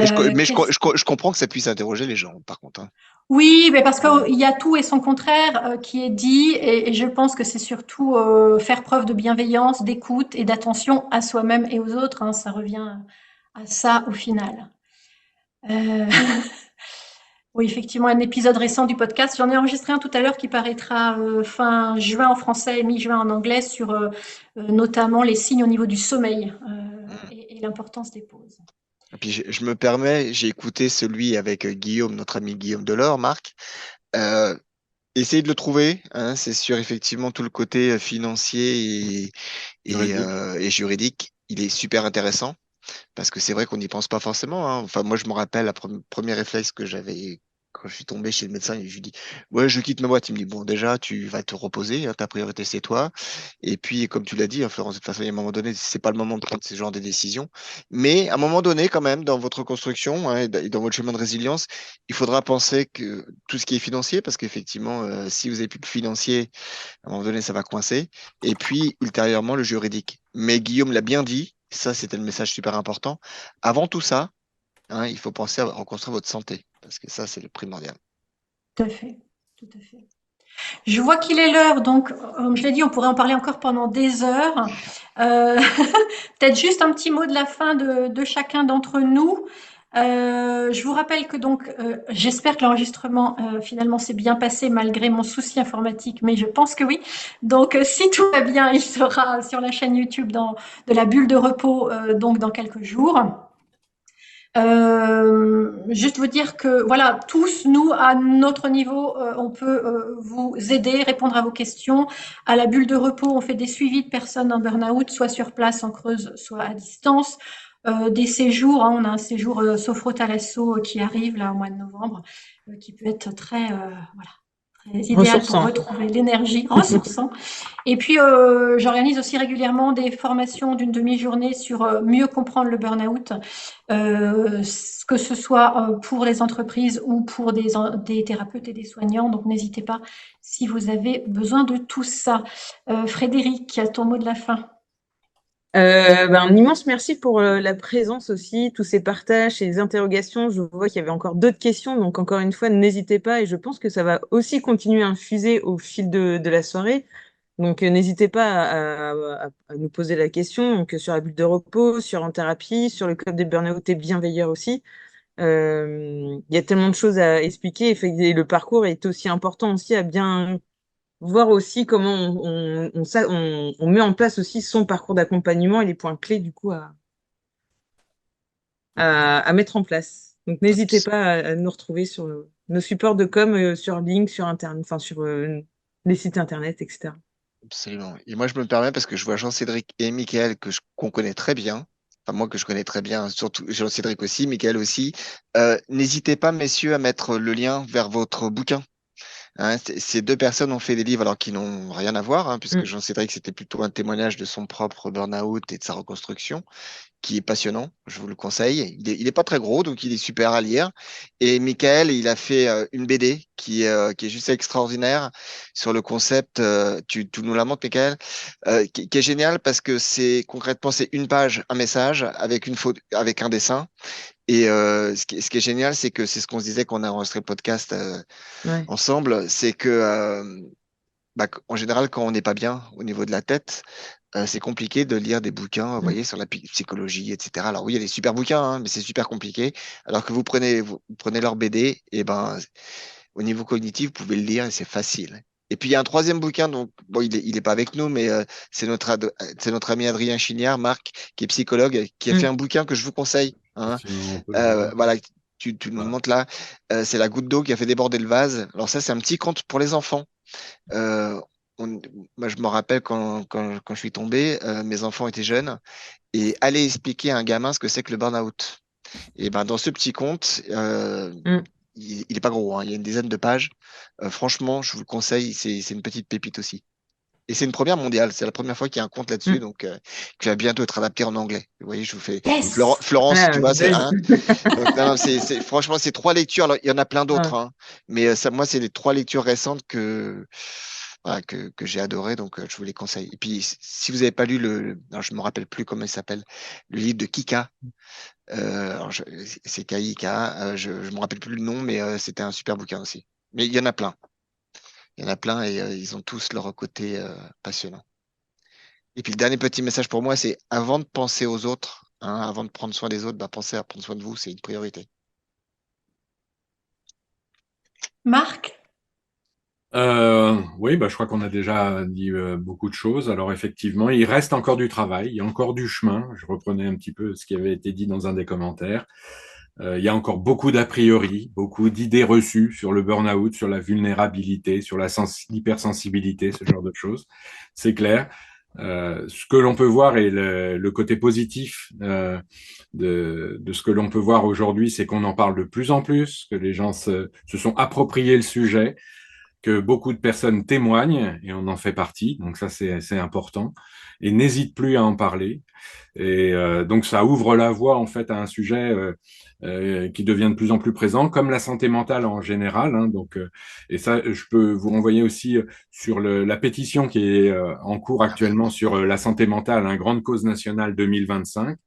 Je comprends que ça puisse interroger les gens, par contre. Hein. Oui, mais parce qu'il y a tout et son contraire qui est dit, et je pense que c'est surtout faire preuve de bienveillance, d'écoute et d'attention à soi-même et aux autres. Hein, ça revient à ça au final. Oui, effectivement, un épisode récent du podcast. J'en ai enregistré un tout à l'heure qui paraîtra fin juin en français et mi-juin en anglais sur notamment les signes au niveau du sommeil et l'importance des pauses. Et puis je me permets, j'ai écouté celui avec Guillaume, notre ami Guillaume Delors, Marc. Essayez de le trouver, hein, c'est sur effectivement tout le côté financier et juridique. Il est super intéressant parce que c'est vrai qu'on n'y pense pas forcément. Hein. Enfin, moi, je me rappelle, premier réflexe que j'avais quand je suis tombé chez le médecin, et je lui dis, ouais, je quitte ma boîte. Il me dit, bon, déjà, tu vas te reposer, hein, ta priorité, c'est toi. Et puis, comme tu l'as dit, hein, Florence, de toute façon, il y a un moment donné, c'est pas le moment de prendre ce genre de décisions. Mais à un moment donné, quand même, dans votre construction hein, et dans votre chemin de résilience, il faudra penser que tout ce qui est financier, parce qu'effectivement, si vous n'avez plus de financier, à un moment donné, ça va coincer. Et puis, ultérieurement, le juridique. Mais Guillaume l'a bien dit, ça, c'était le message super important. Avant tout ça, hein, il faut penser à reconstruire votre santé, parce que ça, c'est le primordial. Tout à fait, tout à fait. Je vois qu'il est l'heure, donc comme je l'ai dit, on pourrait en parler encore pendant des heures. Peut-être juste un petit mot de la fin de chacun d'entre nous. Je vous rappelle que donc, j'espère que l'enregistrement finalement s'est bien passé malgré mon souci informatique, mais je pense que oui. Donc, si tout va bien, il sera sur la chaîne YouTube de la bulle de repos donc dans quelques jours. Juste vous dire que voilà, tous nous à notre niveau, on peut vous aider, répondre à vos questions. À la bulle de repos, on fait des suivis de personnes en burn-out, soit sur place en Creuse, soit à distance. Des séjours, hein, on a un séjour Sophro-Thalasso qui arrive là au mois de novembre, qui peut être très voilà, très idéal pour retrouver l'énergie, ressourçant. Et puis, j'organise aussi régulièrement des formations d'une demi-journée sur mieux comprendre le burn-out, que ce soit pour les entreprises ou pour des thérapeutes et des soignants. Donc, n'hésitez pas si vous avez besoin de tout ça. Frédéric, ton mot de la fin. Un immense merci pour la présence aussi, tous ces partages, ces interrogations. Je vois qu'il y avait encore d'autres questions, donc encore une fois, n'hésitez pas et je pense que ça va aussi continuer à infuser au fil de la soirée. Donc n'hésitez pas à nous poser la question donc, sur la bulle de repos, sur En Thérapie, sur le club des burn-out et bienveilleurs aussi. Il y a tellement de choses à expliquer et le parcours est aussi important aussi à bien voir aussi comment on met en place aussi son parcours d'accompagnement et les points clés du coup à mettre en place. Donc n'hésitez pas à nous retrouver sur nos supports de com, sur Link, sur Internet, enfin sur les sites internet, etc. Absolument. Et moi, je me permets parce que je vois Jean-Cédric et Michael qu'on connaît très bien. Enfin, moi que je connais très bien, surtout Jean-Cédric aussi, Michael aussi. N'hésitez pas, messieurs, à mettre le lien vers votre bouquin. Hein, ces deux personnes ont fait des livres alors qui n'ont rien à voir, hein, puisque Mm. Jean-Cédric, c'était plutôt un témoignage de son propre burn-out et de sa reconstruction, qui est passionnant, je vous le conseille. Il est pas très gros, donc il est super à lire. Et Michael, il a fait une BD qui est juste extraordinaire sur le concept, tu nous la montres, Michael, qui est génial parce que concrètement, c'est une page, un message avec une faute, avec un dessin. Et ce qui est génial, c'est que c'est ce qu'on se disait quand on a enregistré le podcast Ouais. ensemble, c'est que en général, quand on n'est pas bien au niveau de la tête, c'est compliqué de lire des bouquins, vous Mm. voyez, sur la psychologie, etc. Alors oui, il y a des super bouquins, hein, mais c'est super compliqué. Alors que vous prenez leur BD, et ben, au niveau cognitif, vous pouvez le lire et c'est facile. Et puis il y a un troisième bouquin, donc bon, il est pas avec nous, mais c'est notre ami Adrien Chignard, Marc, qui est psychologue, qui a fait Mm. un bouquin que je vous conseille. Hein. Sinon, on peut le voir. Voilà, tu nous le Voilà. montres là. C'est la goutte d'eau qui a fait déborder le vase. Alors ça, c'est un petit conte pour les enfants. Euh, on- Moi, je me rappelle quand je suis tombé, mes enfants étaient jeunes, et aller expliquer à un gamin ce que c'est que le burn-out. Et ben, dans ce petit conte, Mm. il est pas gros, hein, il y a une dizaine de pages. Franchement, je vous le conseille, c'est une petite pépite aussi. Et c'est une première mondiale, c'est la première fois qu'il y a un conte là-dessus, Mm. donc qui va bientôt être adapté en anglais. Vous voyez, je vous fais Yes! Florence, tu Ah, vois, j'imagine. hein, donc, non, non, franchement, c'est trois lectures. Alors, il y en a plein d'autres, Ah, hein, mais moi, c'est les trois lectures récentes voilà, que j'ai adoré, donc je vous les conseille. Et puis, si vous n'avez pas lu alors, je me rappelle plus comment il s'appelle, le livre de Kika, alors c'est K-I-K, je me rappelle plus le nom, mais c'était un super bouquin aussi. Mais il y en a plein. Il y en a plein et ils ont tous leur côté passionnant. Et puis le dernier petit message pour moi, c'est avant de penser aux autres, hein, avant de prendre soin des autres, bah, pensez à prendre soin de vous, c'est une priorité. Marc? Oui, bah, je crois qu'on a déjà dit beaucoup de choses. Alors effectivement, il reste encore du travail, il y a encore du chemin. Je reprenais un petit peu ce qui avait été dit dans un des commentaires. Il y a encore beaucoup d'a priori, beaucoup d'idées reçues sur le burn-out, sur la vulnérabilité, sur l'hypersensibilité, ce genre de choses. C'est clair. Ce que l'on peut voir et le côté positif de ce que l'on peut voir aujourd'hui, c'est qu'on en parle de plus en plus, que les gens se sont appropriés le sujet, que beaucoup de personnes témoignent, et on en fait partie, donc ça c'est important, et n'hésite plus à en parler. Et donc ça ouvre la voie en fait à un sujet qui devient de plus en plus présent, comme la santé mentale en général. Hein, donc, et ça, je peux vous renvoyer aussi sur la pétition qui est en cours Ah oui. actuellement sur la santé mentale, hein, grande cause nationale 2025.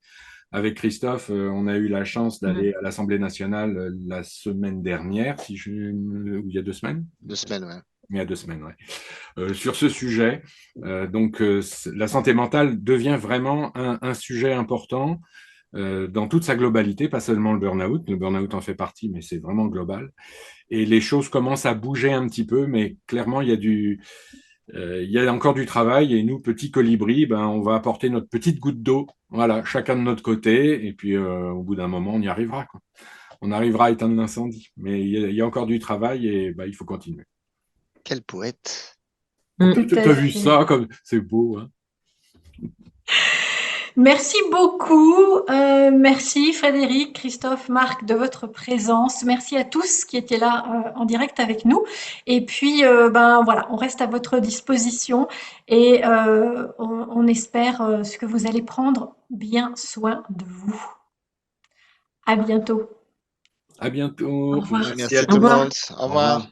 Avec Christophe, on a eu la chance mm. d'aller à l'Assemblée nationale la semaine dernière, ou il y a 2 semaines, 2 semaines, ouais. il y a 2 semaines, ouais. Sur ce sujet. Donc, la santé mentale devient vraiment un sujet important dans toute sa globalité, pas seulement le burn-out. Le burn-out en fait partie, mais c'est vraiment global. Et les choses commencent à bouger un petit peu, mais clairement, il y a encore du travail. Et nous, petits colibris, ben, on va apporter notre petite goutte d'eau, voilà, chacun de notre côté. Et puis, au bout d'un moment, on y arrivera, quoi. On arrivera à éteindre l'incendie. Mais il y a encore du travail et ben, il faut continuer. Quel poète. Mm. Tout à T'as vu fait. ça comme c'est beau, hein? Merci beaucoup. Merci Frédéric, Christophe, Marc de votre présence. Merci à tous qui étaient là en direct avec nous. Et puis, ben voilà, on reste à votre disposition et on espère que vous allez prendre bien soin de vous. À bientôt. À Au bientôt. revoir. Merci Merci à à Au tout le tous. revoir. monde. Au Au revoir. revoir.